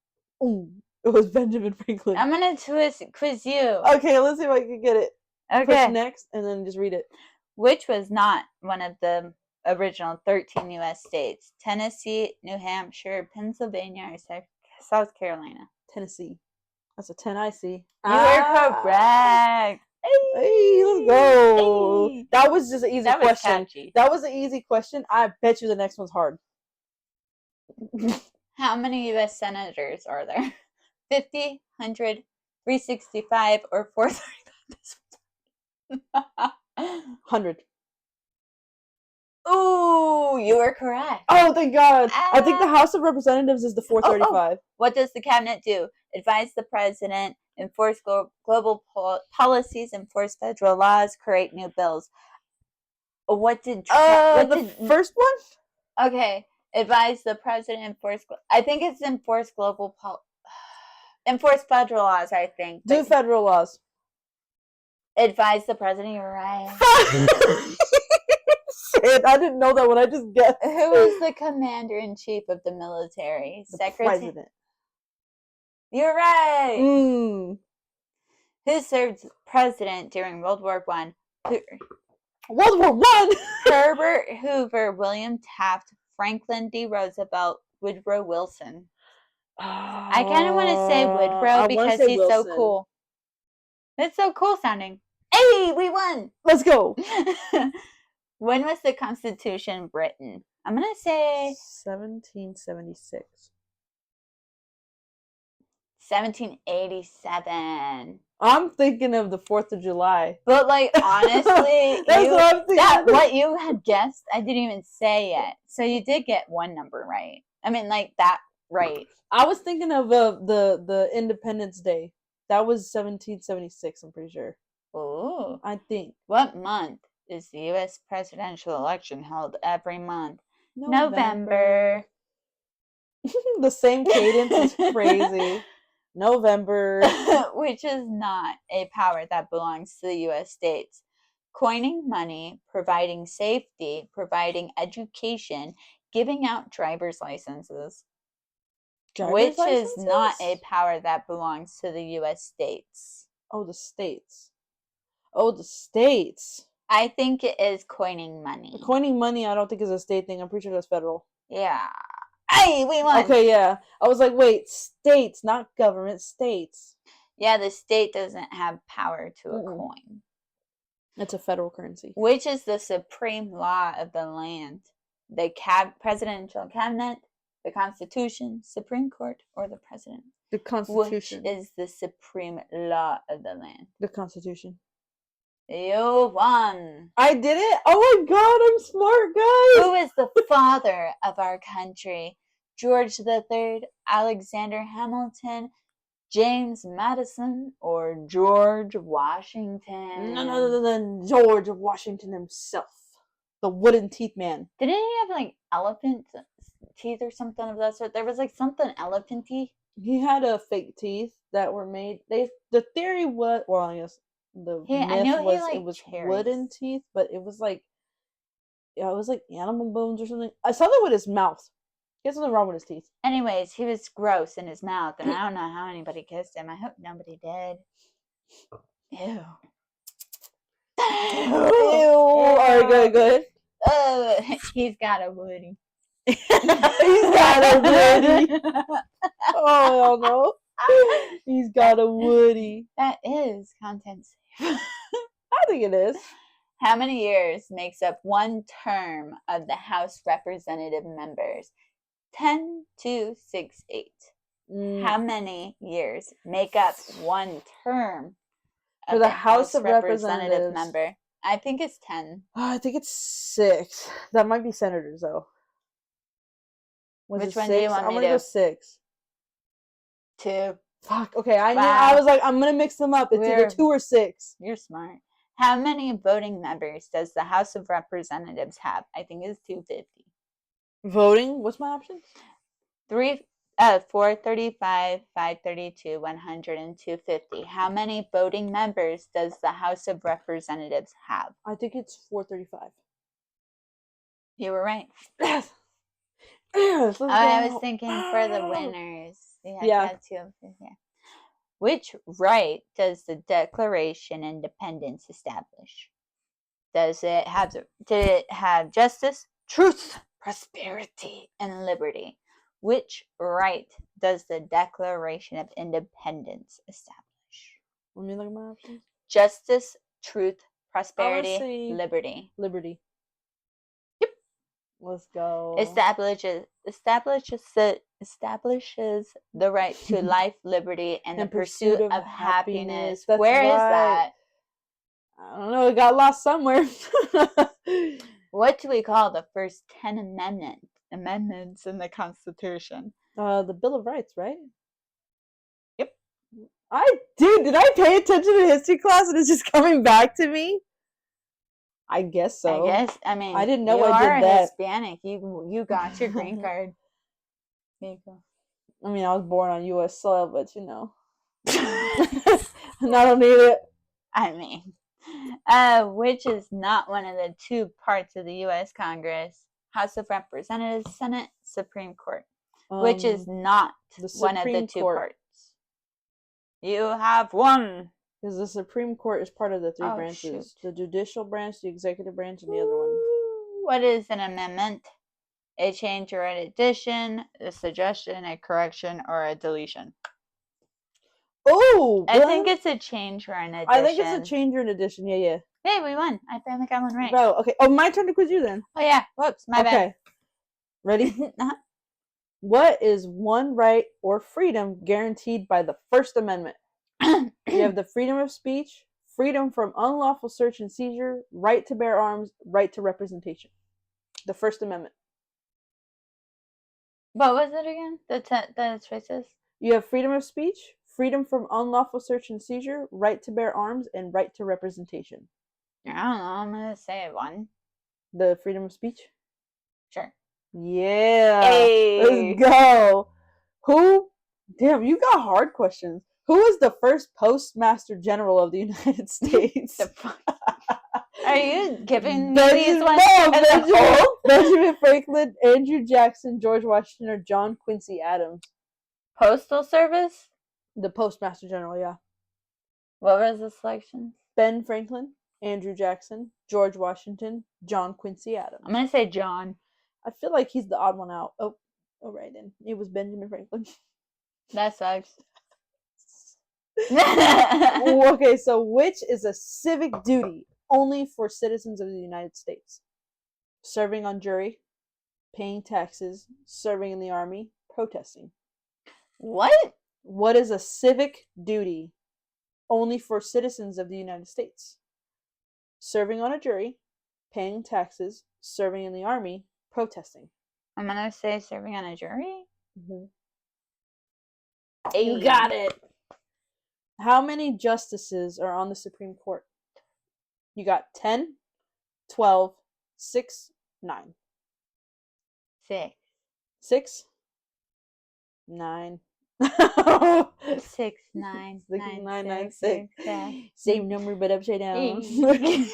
Ooh, it was Benjamin Franklin. I'm going to quiz you. Okay, let's see if I can get it. Okay. Push next, and then just read it. Which was not one of the original 13 U.S. states? Tennessee, New Hampshire, Pennsylvania, or South Carolina? Tennessee. That's a 10 I see. You were correct. Hey, let's go. Hey. That was just an easy That was question. catchy. That was an easy question. I bet you the next one's hard. How many U.S. senators are there? 50, 100, 365, or 435? 100. Ooh, you were correct. Oh, thank God. I think the House of Representatives is the 435. What does the cabinet do? Advise the president, enforce global policies, enforce federal laws, create new bills. What did first one? Okay, advise the president, enforce. I think it's enforce enforce federal laws. I think. Do federal laws. Advise the president. You're right. Shit, I didn't know that when I just guessed. Who is the commander-in-chief of the military? The president. You're right. Mm. Who served president during World War I? World War One. Herbert Hoover, William Taft, Franklin D. Roosevelt, Woodrow Wilson. I kind of want to say Woodrow because he's Wilson. so cool. It's so cool sounding. Hey, we won. Let's go. When was the Constitution written? I'm going to say 1776. 1787. I'm thinking of the 4th of July. But like honestly, That's what I'm thinking. what you had guessed, I didn't even say yet. So you did get one number right. I mean, like that right. I was thinking of the Independence Day. That was 1776, I'm pretty sure. Ooh. I think. What month is the U.S. presidential election held every month? November. The same cadence is crazy. November. Which is not a power that belongs to the U.S. states. Coining money, providing safety, providing education, giving out driver's licenses. Driver's Which is not a licenses? power that belongs to the U.S. states. Oh, the states. Oh, the states. I think it is coining money. Coining money, I don't think is a state thing. I'm pretty sure that's federal. Yeah. Hey, we won. Okay, yeah. I was like, wait, states, not government, states. Yeah, the state doesn't have power to a coin. It's a federal currency. Which is the supreme law of the land? The presidential cabinet, the Constitution, Supreme Court, or the president? The Constitution. Which is the supreme law of the land? The Constitution. You won. I did it? Oh my god, I'm smart, guys. Who is the father of our country? George III, Alexander Hamilton, James Madison, or George Washington? None other than George Washington himself. The wooden teeth man. Didn't he have like elephant teeth or something of that sort? There was like something elephant-y. He had fake teeth that were made. The theory was, well, I guess the myth was it was wooden teeth, but it was like, it was like animal bones or something. I saw that with his mouth. He had something wrong with his teeth. Anyways, he was gross in his mouth, and I don't know how anybody kissed him. I hope nobody did. Ew. Ew. Alright, good. He's got a woody. He's got a woody. Oh no. He's got a woody. That is content safe. I think it is. How many years makes up one term of the House Representative members? 10, 2, 6, 8. How many years make up one term for the House of Representatives member? I think it's 10. I think it's 6. That might be senators though. Which one do you want me to do? I'm gonna go 6. 2. Fuck. Okay, I knew. I was like, I'm gonna mix them up. It's either 2 or 6. You're smart. How many voting members does the House of Representatives have? I think it's 250. Voting? What's my options? 435, 532, 100, and 250. How many voting members does the House of Representatives have? I think it's 435. You were right. Yes. I was thinking for the winners. Yeah. Which right does the Declaration of Independence establish? Did it have justice, truth, prosperity, and liberty? Which right does the Declaration of Independence establish? Let me look at my options. Justice, truth, prosperity, liberty. Liberty. Yep. Let's go. Establishes the right to life, liberty, and the pursuit of happiness. Where is that? I don't know. It got lost somewhere. What do we call the first 10 amendments in the Constitution? The Bill of Rights, right? Yep. Did I pay attention to history class and it's just coming back to me? I guess so. I mean, I didn't know I did that. You are Hispanic. You got your green card. There you go. I mean, I was born on U.S. soil, but you know. And I don't need it. I mean, which is not one of the 2 parts of the U.S. Congress? House of Representatives, Senate, Supreme Court. Which is not one of the 2 parts. You have won. Because the Supreme Court is part of the 3 branches. Shoot. The judicial branch, the executive branch, and the other one. What is an amendment? A change or an addition, a suggestion, a correction, or a deletion? Oh! I think it's a change or an addition. I think it's a change or an addition, yeah. Hey, we won. I finally got one right. Bro, okay. Oh, my turn to quiz you then. Oh, yeah. Whoops, my bad. Okay. Ready? What is one right or freedom guaranteed by the First Amendment? You have the freedom of speech, freedom from unlawful search and seizure, right to bear arms, right to representation. The First Amendment. What was it again? The choices? You have freedom of speech, freedom from unlawful search and seizure, right to bear arms, and right to representation. I don't know. I'm gonna say one. The freedom of speech? Sure. Yeah. Hey. Let's go. Who? Damn, you got hard questions. Who was the first Postmaster General of the United States? Are you giving me Benjamin, these ones? Benjamin Franklin, Andrew Jackson, George Washington, or John Quincy Adams? Postal Service? The Postmaster General, yeah. What was the selections? Ben Franklin, Andrew Jackson, George Washington, John Quincy Adams. I'm gonna say John. I feel like he's the odd one out. Oh, right then. It was Benjamin Franklin. That sucks. Okay, so which is a civic duty only for citizens of the United States? Serving on jury, paying taxes, serving in the army, protesting. What? What is a civic duty only for citizens of the United States? Serving on a jury, paying taxes, serving in the army, protesting. I'm gonna say serving on a jury. Mm-hmm. Hey. You got it. How many justices are on the Supreme Court? You got 10, 12, 6, 9. 6. 6, 9. 6, 9, 9, 9, 6. 6. Same number but upside down. Hey.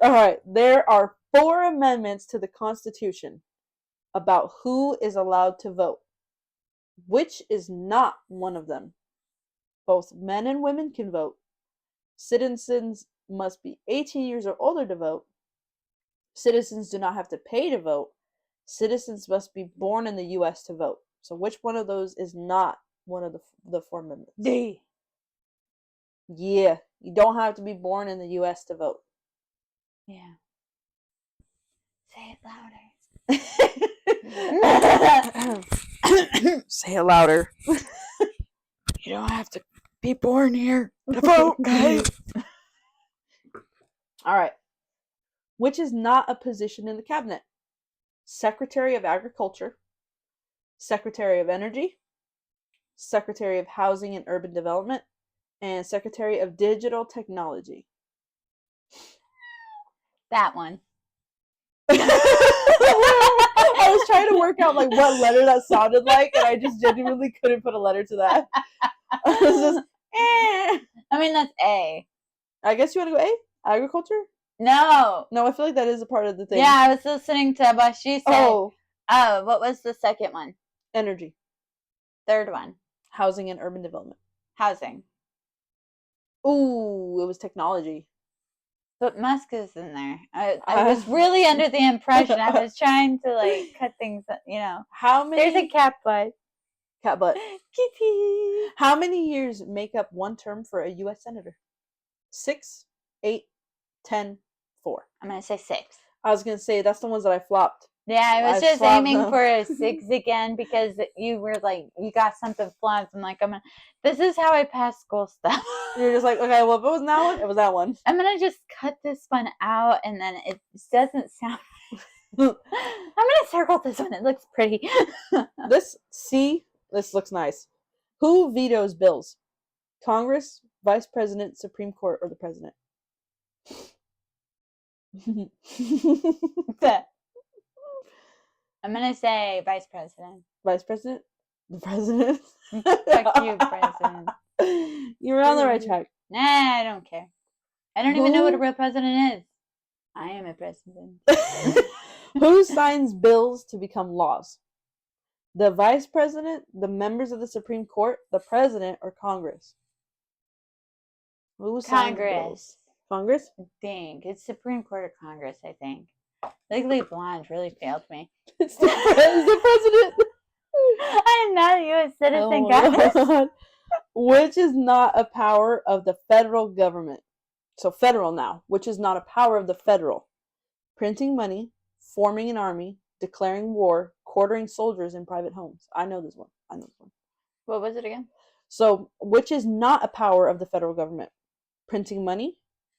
All right. There are 4 amendments to the Constitution about who is allowed to vote. Which is not one of them? Both men and women can vote. Citizens must be 18 years or older to vote. Citizens do not have to pay to vote. Citizens must be born in the U.S. to vote. So which one of those is not one of the 4 amendments? D. Yeah, you don't have to be born in the U.S. to vote. Yeah. Say it louder. Say it louder. You don't have to be born here to vote, guys. All right. Which is not a position in the cabinet? Secretary of Agriculture, Secretary of Energy, Secretary of Housing and Urban Development, and Secretary of Digital Technology. That one. I was trying to work out like what letter that sounded like, and I just genuinely couldn't put a letter to that. I was just, I mean, that's A. I guess you want to go A? Agriculture? No. No, I feel like that is a part of the thing. Yeah, I was listening to what she said. Oh, what was the second one? Energy. Third one. Housing and Urban Development. Housing. Ooh, it was technology. But Musk is in there. I was really under the impression. I was trying to like cut things, you know. How many? There's a cat butt. Cat butt. Kitty. How many years make up one term for a U.S. Senator? 6, 8, 10, 4. I'm going to say 6. I was going to say, that's the ones that I flopped. Yeah, I was just aiming for a 6 again because you were like, you got something flopped. I'm like, this is how I pass school stuff. You're just like, okay, well, if it wasn't that one, it was that one. I'm going to just cut this one out and then it doesn't sound. I'm going to circle this one. It looks pretty. This looks nice. Who vetoes bills? Congress, Vice President, Supreme Court, or the President? I'm going to say Vice President. Vice President? The President? Fuck you, President. You're on the right track. Nah, I don't care. I don't even know what a real president is. I am a president. Who signs bills to become laws? The Vice President, the members of the Supreme Court, the President, or Congress? Who signs bills? Congress? I think. It's Supreme Court or Congress, I think. Legally Blonde really failed me. It's the President. I am not a U.S. citizen, guys. God. Which is not a power of the federal government? So federal now. Which is not a power of the federal? Printing money, forming an army, declaring war, quartering soldiers in private homes. I know this one. What was it again? So, which is not a power of the federal government? Printing money,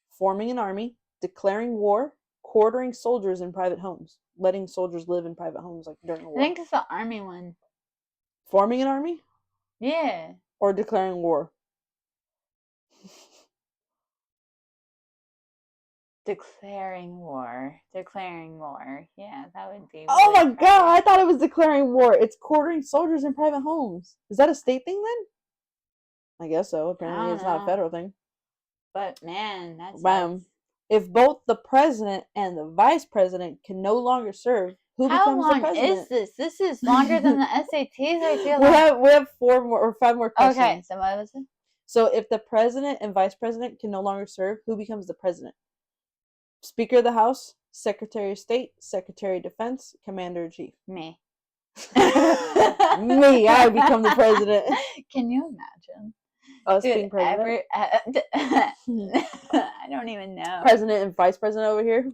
forming an army, declaring war, quartering soldiers in private homes, letting soldiers live in private homes like during a war. I think it's the army one. Forming an army? Yeah. Or declaring war? Declaring war. Yeah, that would be. Oh my god, I thought it was declaring war. It's quartering soldiers in private homes. Is that a state thing then? I guess so. Apparently it's not a federal thing. But man, that's if both the president and the vice president can no longer serve, who becomes the president? How long is this? This is longer than the SATs, I feel like. We have 4 more or 5 more questions. Okay, so what was it? So if the president and vice president can no longer serve, who becomes the president? Speaker of the House, Secretary of State, Secretary of Defense, Commander-in-Chief. Me. Me, I become the president. Can you imagine? Us being president? I don't even know. President and vice president over here?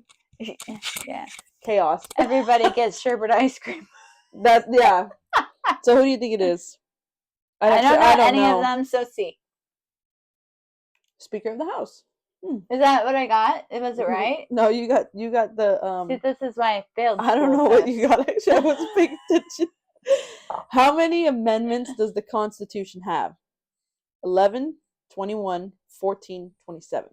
Yeah. Chaos. Everybody gets sherbet ice cream. Yeah. So who do you think it is? I don't know any of them, so C. Speaker of the House. Is that what I got? Was it right? No, you got the See, this is why I failed. I don't know what you got. Actually, I wasn't paying attention. How many amendments does the Constitution have? 11, 21, 14, 27.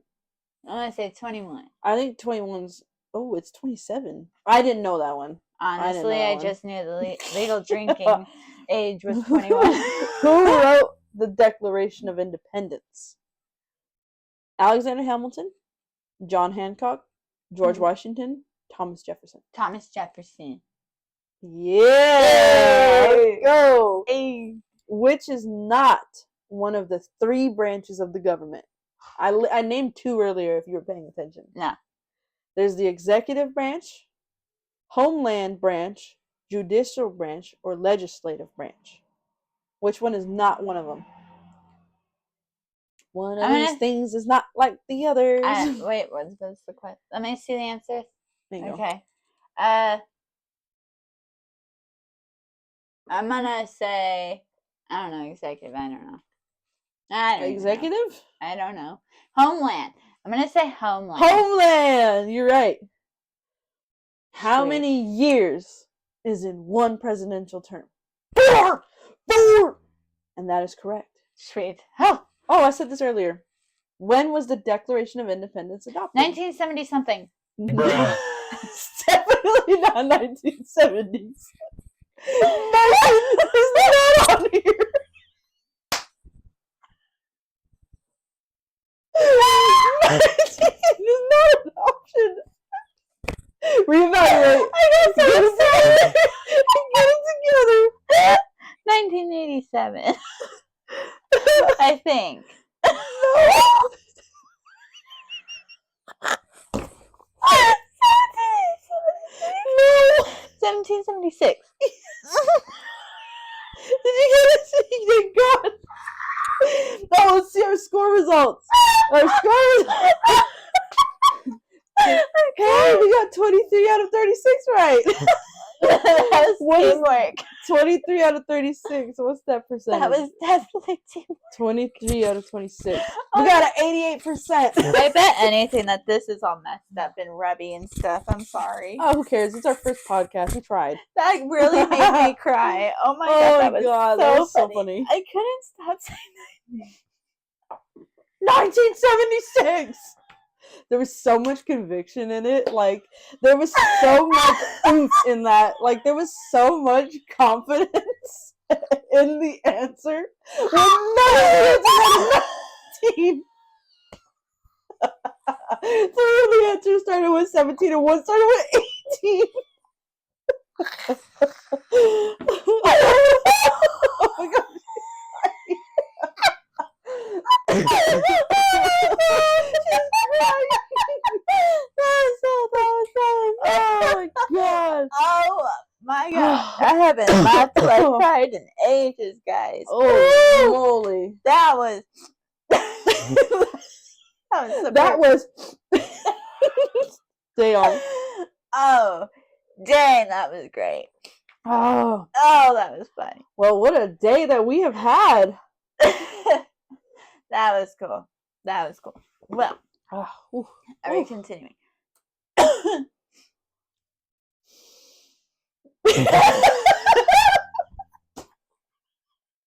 I'm gonna say 21. I think 21's. Oh, it's 27. I didn't know that one. Honestly, I just knew the legal drinking age was 21. Who wrote the Declaration of Independence? Alexander Hamilton, John Hancock, George Washington, Thomas Jefferson. Thomas Jefferson. Yeah! Let's go! Which is not one of the 3 branches of the government. I named 2 earlier if you were paying attention. No. There's the executive branch, homeland branch, judicial branch, or legislative branch. Which one is not one of them? One of these things is not like the others. Wait, what's the question? Let me see the answers. Okay. I'm gonna say, I don't know, executive. I don't know. Executive? I don't know. Homeland. I'm gonna say homeland. Homeland! You're right. How many years is in one presidential term? 4! 4! And that is correct. Sweet. Oh, I said this earlier. When was the Declaration of Independence adopted? 1970 something. It's definitely not 1970s. It's not on here. It's not an option. Reevaluate. I got so excited. Get it together. 1987. I think. No. 1776. Did you get it? You did good. Oh, let's see our score results. Our score results. Hey, we got 23 out of 36 right. That was teamwork. 23 out of 36. What's that percentage? That was definitely teamwork. 23 out of 26. We got an 88%. I bet anything that this is all messed up and rubby and stuff. I'm sorry. Oh, who cares? It's our first podcast. We tried. That really made me cry. Oh my god, that was so funny. I couldn't stop saying that. 1976. There was so much conviction in it. Like, there was so much oomph in that. Like, there was so much confidence in the answer. When none of the answers had 19. Three of the answers started with 17 and one started with 18. Oh my gosh. Oh my god. I haven't laughed like cried in ages, guys. Oh moly. That was that was stay on. Oh dang, that was great. Oh, that was funny. Well, what a day that we have had. That was cool. Well, are we continuing?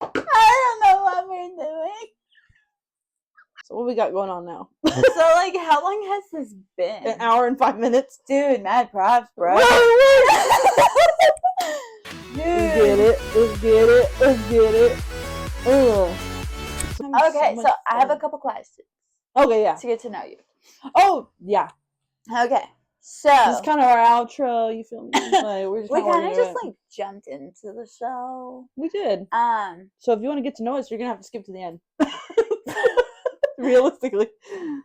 I don't know what we're doing. So what we got going on now? So, like, how long has this been? An hour and 5 minutes. Dude, mad props, bro. Dude. Dude. Let's get it. Ugh. Okay, so I have a couple questions. Okay, yeah. To get to know you. Oh, yeah. Okay, so this is kind of our outro. You feel me? Like, we kind of just like jumped into the show. We did. So if you want to get to know us, you're gonna have to skip to the end. Realistically,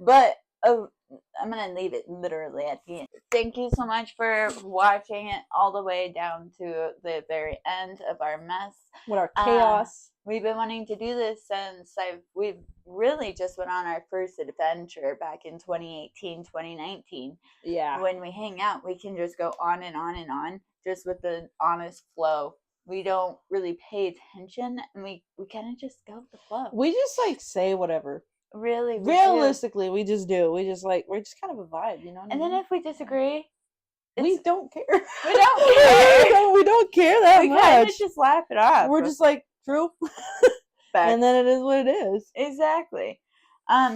but I'm gonna leave it literally at the end. Thank you so much for watching it all the way down to the very end of our mess. What our chaos. We've been wanting to do this since we've really just went on our first adventure back in 2018, 2019. Yeah. When we hang out, we can just go on and on and on, just with the honest flow. We don't really pay attention, and we kind of just go with the flow. We just like say whatever. Really, realistically, we just do. We're just kind of a vibe, you know. And then if we disagree, we don't care. We don't care. we don't care that much. We kind of just laugh it off. We're just like, true. And then it is what it is. Exactly.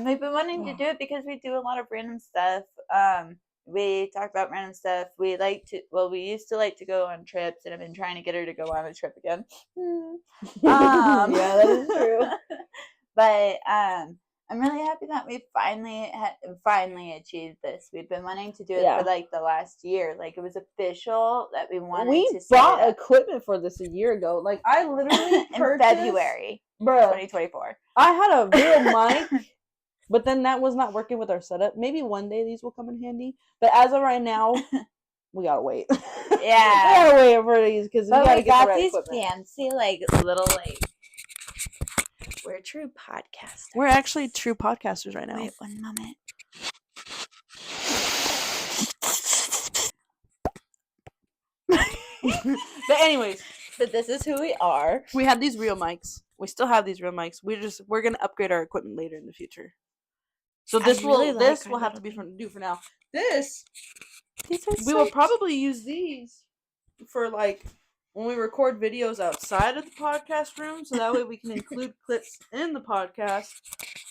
We've been wanting to do it because we do a lot of random stuff. We talk about random stuff. We used to like to go on trips, and I've been trying to get her to go on a trip again. Yeah, that is true. But I'm really happy that we finally achieved this. We've been wanting to do it for like the last year. Like, it was official that we wanted to. We bought equipment for this a year ago. Like, I literally in February, 2024. I had a real mic, but then that was not working with our setup. Maybe one day these will come in handy. But as of right now, we gotta wait. Yeah, we gotta wait for these because we gotta get the right these equipment. fancy little We're true podcasters. We're actually true podcasters right now. Wait one moment. But anyways, this is who we are. We have these real mics. We still have these real mics. We're gonna upgrade our equipment later in the future. So this will have to be for now. These are will probably use these for like when we record videos outside of the podcast room, so that way we can include clips in the podcast.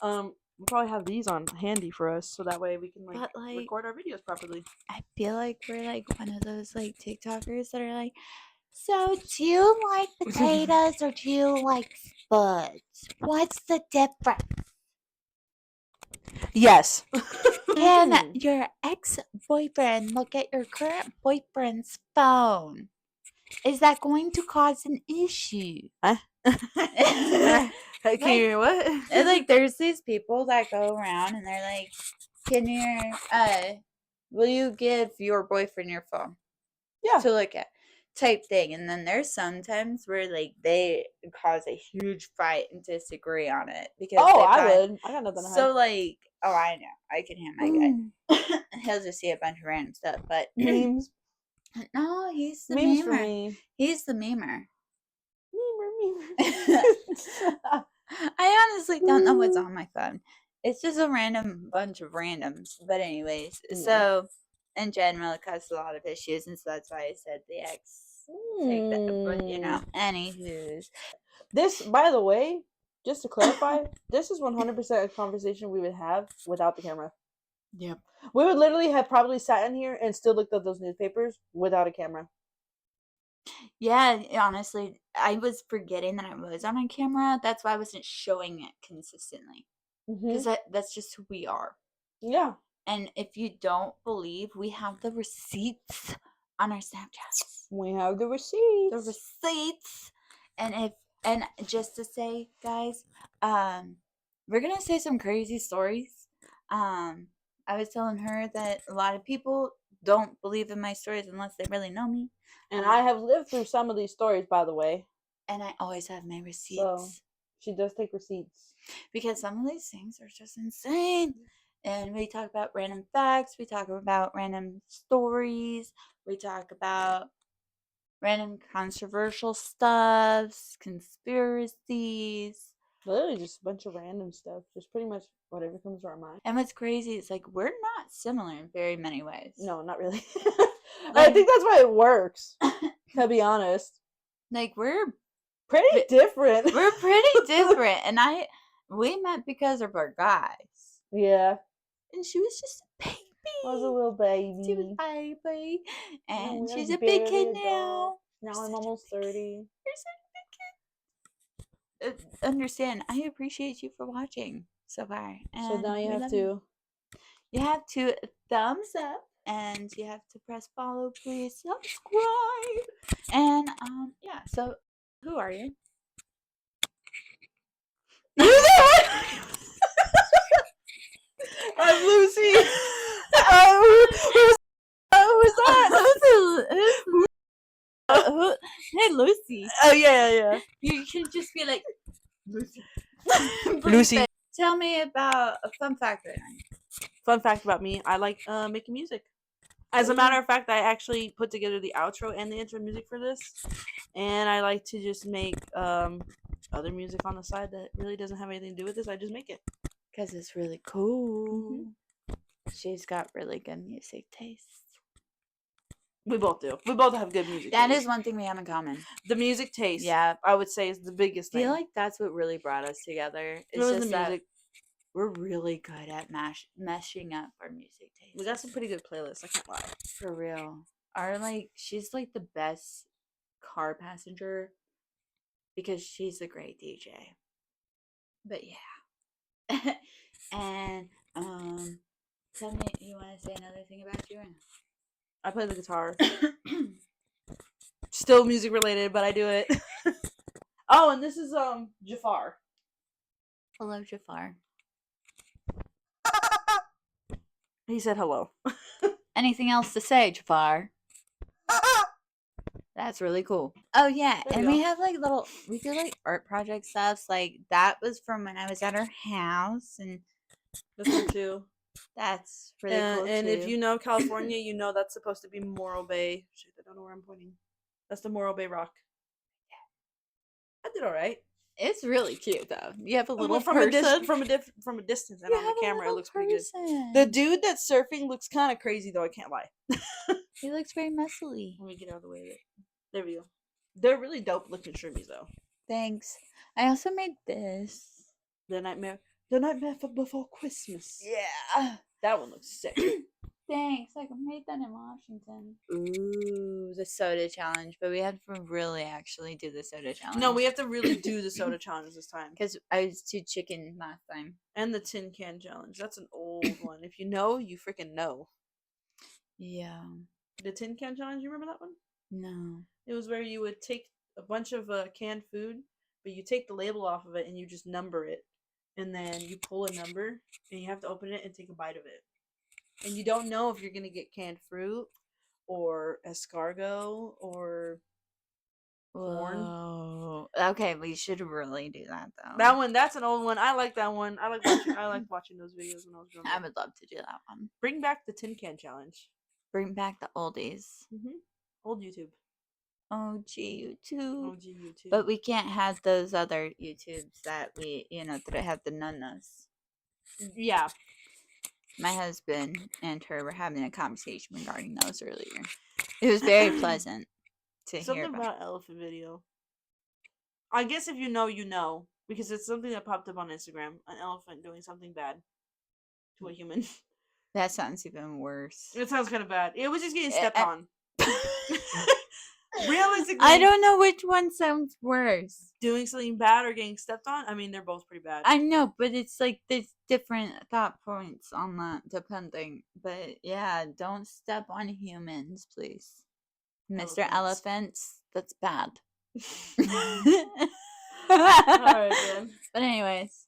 We'll probably have these on handy for us, so that way we can record our videos properly. I feel like we're like one of those like TikTokers that are like, so do you like potatoes or do you like Spuds? What's the difference? Yes. Can your ex-boyfriend look at your current boyfriend's phone? Is that going to cause an issue? Can you hear what? And like, there's these people that go around and they're like, "Can you, will you give your boyfriend your phone? Yeah, to look at." Type thing. And then there's sometimes where like they cause a huge fight and disagree on it because I would. I got nothing to hide. So like, I know, I can hear my guy. He'll just see a bunch of random stuff, but memes. No, he's the memes memer. For me. He's the memer. Memer. I honestly don't know what's on my phone. It's just a random bunch of randoms. But anyways, so in general, it causes a lot of issues, and so that's why I said the ex take that. But anywho's. This, by the way, just to clarify, this is 100% a conversation we would have without the camera. Yep. We would literally have probably sat in here and still looked at those newspapers without a camera. Yeah, honestly, I was forgetting that I was on a camera. That's why I wasn't showing it consistently. Because that's just who we are. Yeah. And if you don't believe, we have the receipts on our Snapchats. We have the receipts. The receipts. And just to say, guys, we're gonna say some crazy stories. I was telling her that a lot of people don't believe in my stories unless they really know me. And I have lived through some of these stories, by the way. And I always have my receipts. So she does take receipts. Because some of these things are just insane. And we talk about random facts. We talk about random stories. We talk about random controversial stuffs, conspiracies. Literally just a bunch of random stuff. Just pretty much whatever comes to our mind. And what's crazy is, like, we're not similar in very many ways. No, not really. I think that's why it works. To be honest, like we're pretty different. We're pretty different, and we met because of our guys. Yeah, and she was just a baby. I was a little baby. She was a baby, and Yeah, she's a big kid now. Now I'm almost 30. You're such a big kid. Understand? I appreciate you for watching so far. And So now you have to thumbs up, and you have to press follow, please subscribe, and yeah. So who are you? I'm Lucy. Who's that? Hey, Lucy. Oh yeah. You can just be like Lucy. Lucy. Tell me about a fun fact right now. Fun fact about me: I like making music. As a matter of fact, I actually put together the outro and the intro music for this, and I like to just make other music on the side that really doesn't have anything to do with this. I just make it because it's really cool. She's got really good music taste. We both do. We both have good music. That is one thing we have in common. The music taste. Yeah, I would say is the biggest thing. I feel like that's what really brought us together. It's just the music. We're really good at meshing up our music taste. We got some pretty good playlists. I can't lie. For real. She's like the best car passenger because she's a great DJ. But yeah. And tell me, you want to say another thing about you? I play the guitar. Still music related, but I do it. Oh, and this is Jafar. Hello, Jafar. He said hello. Anything else to say, Jafar? That's really cool. Oh yeah, and we have we do like art project stuff. Like that was from when I was at her house, and this one too. That's really cool and too. If you know California, you know that's supposed to be Morro Bay. Shit, I don't know where I'm pointing. That's the Morro Bay Rock. Yeah, I did all right. It's really cute though. You have a little from a distance, and on the camera it looks pretty good. The dude that's surfing looks kind of crazy though. I can't lie. He looks very muscly. Let me get out of the way of it. There we go. They're really dope looking shroomies though. Thanks. I also made this. The Nightmare Before Christmas. Yeah. That one looks sick. Thanks. I made that in Washington. Ooh, the soda challenge. But we had to really actually do the soda challenge. No, we have to really do the soda challenge this time. Because I was too chicken last time. And the tin can challenge. That's an old one. If you know, you freaking know. Yeah. The tin can challenge, you remember that one? No. It was where you would take a bunch of canned food, but you take the label off of it and you just number it. And then you pull a number and you have to open it and take a bite of it. And you don't know if you're going to get canned fruit or escargot or corn. Whoa. Okay, we should really do that though. That's an old one. I like that one. I like watching those videos when I was growing up. I would love to do that one. Bring back the tin can challenge. Bring back the oldies. Old YouTube. OG YouTube. But we can't have those other YouTubes that that have the nunnas. Yeah. My husband and her were having a conversation regarding those earlier. It was very pleasant to hear something about elephant video. I guess if you know, you know. Because it's something that popped up on Instagram. An elephant doing something bad to a human. That sounds even worse. It sounds kind of bad. It was just getting stepped on. Realistically, I don't know which one sounds worse. Doing something bad or getting stepped on? I mean, they're both pretty bad. I know, but it's like there's different thought points on that depending. But yeah, don't step on humans, please. Mr. Elephants, that's bad. Alright, then. But anyways,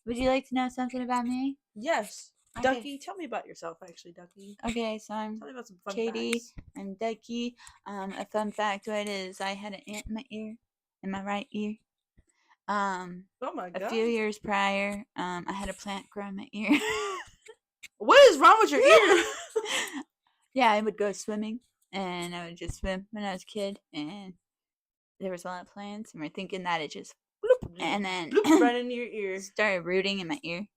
would you like to know something about me? Yes. Okay. Duckii, tell me about yourself, actually, Duckii. Okay, so I'm tell me about some fun Katie. Facts. I'm Duckii. A fun factoid is I had an ant in my ear, in my right ear. Oh my god. A few years prior, I had a plant grow in my ear. What is wrong with your ear? Yeah, I would go swimming, and I would just swim when I was a kid, and there was a lot of plants, and we're thinking that it just bloop, and then bloop right into your ear. Started rooting in my ear.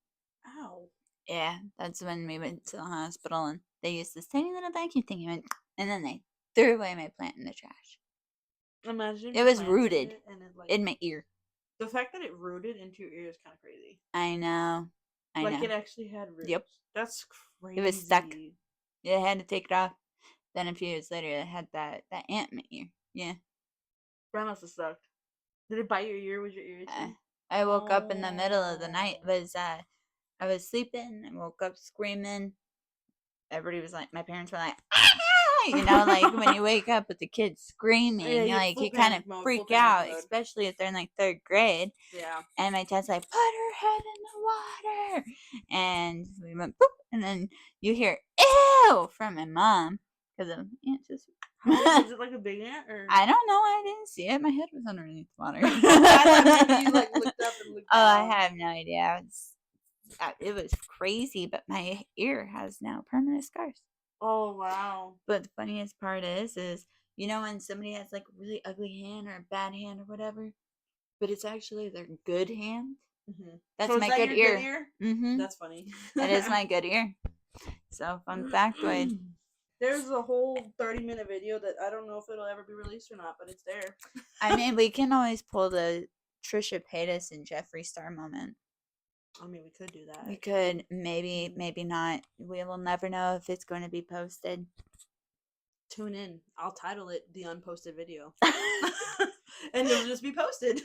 Ow. Yeah, that's when we went to the hospital and they used this tiny little vacuum thing and then they threw away my plant in the trash. Imagine It was planting rooted it and it, like, in my ear. the fact that it rooted into your ear is kind of crazy. I know. Like it actually had roots. Yep. That's crazy. It was stuck. Yeah, I had to take it off. Then a few years later, I had that ant in my ear. Yeah. That must have sucked. Did it bite your ear? Was your ear itchy? I woke up in the middle of the night. I was sleeping and woke up screaming. Everybody was like, my parents were like, ah! You know, like when you wake up with the kids screaming, Yeah, like you kind of freak out, especially if they're in like 3rd grade. Yeah. And my dad's like, put her head in the water. And we went, boop. And then you hear, ew, from my mom. Because of ants. Was it like a big ant? Or? I don't know. I didn't see it. My head was underneath the water. I thought maybe you like looked up and looked down. Oh, I have no idea. It was crazy, but my ear has now permanent scars. Oh, wow. But the funniest part is you know when somebody has like a really ugly hand or a bad hand or whatever, but it's actually their good hand? Mm-hmm. That's so my good ear. Good ear? Mm-hmm. That's funny. That is my good ear. So, fun factoid. There's a whole 30-minute video that I don't know if it'll ever be released or not, but it's there. I mean, we can always pull the Trisha Paytas and Jeffree Star moment. I mean, we could do that. We could. Maybe not. We will never know if it's going to be posted. Tune in. I'll title it The Unposted Video. And it'll just be posted.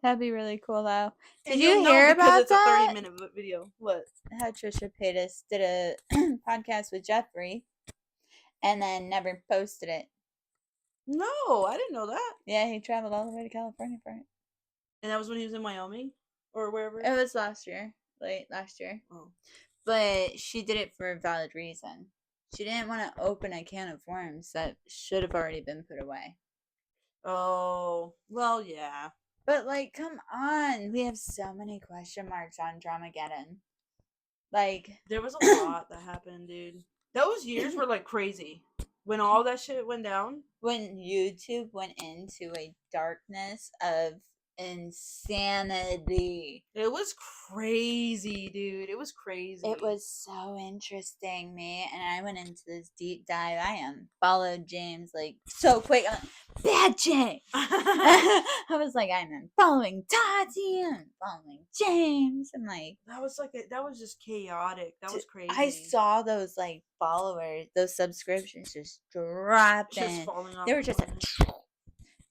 That'd be really cool, though. Did you hear about that? It's a 30-minute video. What? How Trisha Paytas did a podcast with Jeffree and then never posted it. No, I didn't know that. Yeah, he traveled all the way to California for it. And that was when he was in Wyoming? Or wherever? It was late last year. Oh. But she did it for a valid reason. She didn't want to open a can of worms that should have already been put away. Oh, well, yeah. But, like, come on. We have so many question marks on Dramageddon. Like, there was a lot that happened, dude. Those years were, like, crazy. When all that shit went down. When YouTube went into a darkness of insanity. It was crazy, dude. It was crazy. It was so interesting, me. And I went into this deep dive. I followed James like so quick. I'm like, bad James. I was like, I'm following Tati and following James. And like that was just chaotic. That was crazy. I saw those like followers, those subscriptions just dropping. Just falling off. They were just like,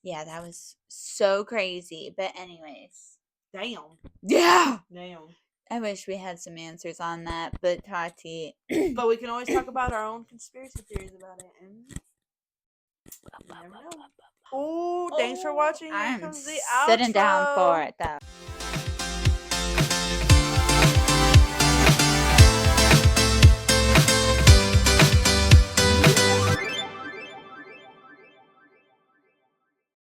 yeah, that was so crazy. But anyways. Damn. Yeah. Damn. I wish we had some answers on that, but Tati. But we can always talk about our own conspiracy theories about it. And oh, thanks for watching. I'm sitting down for it, though.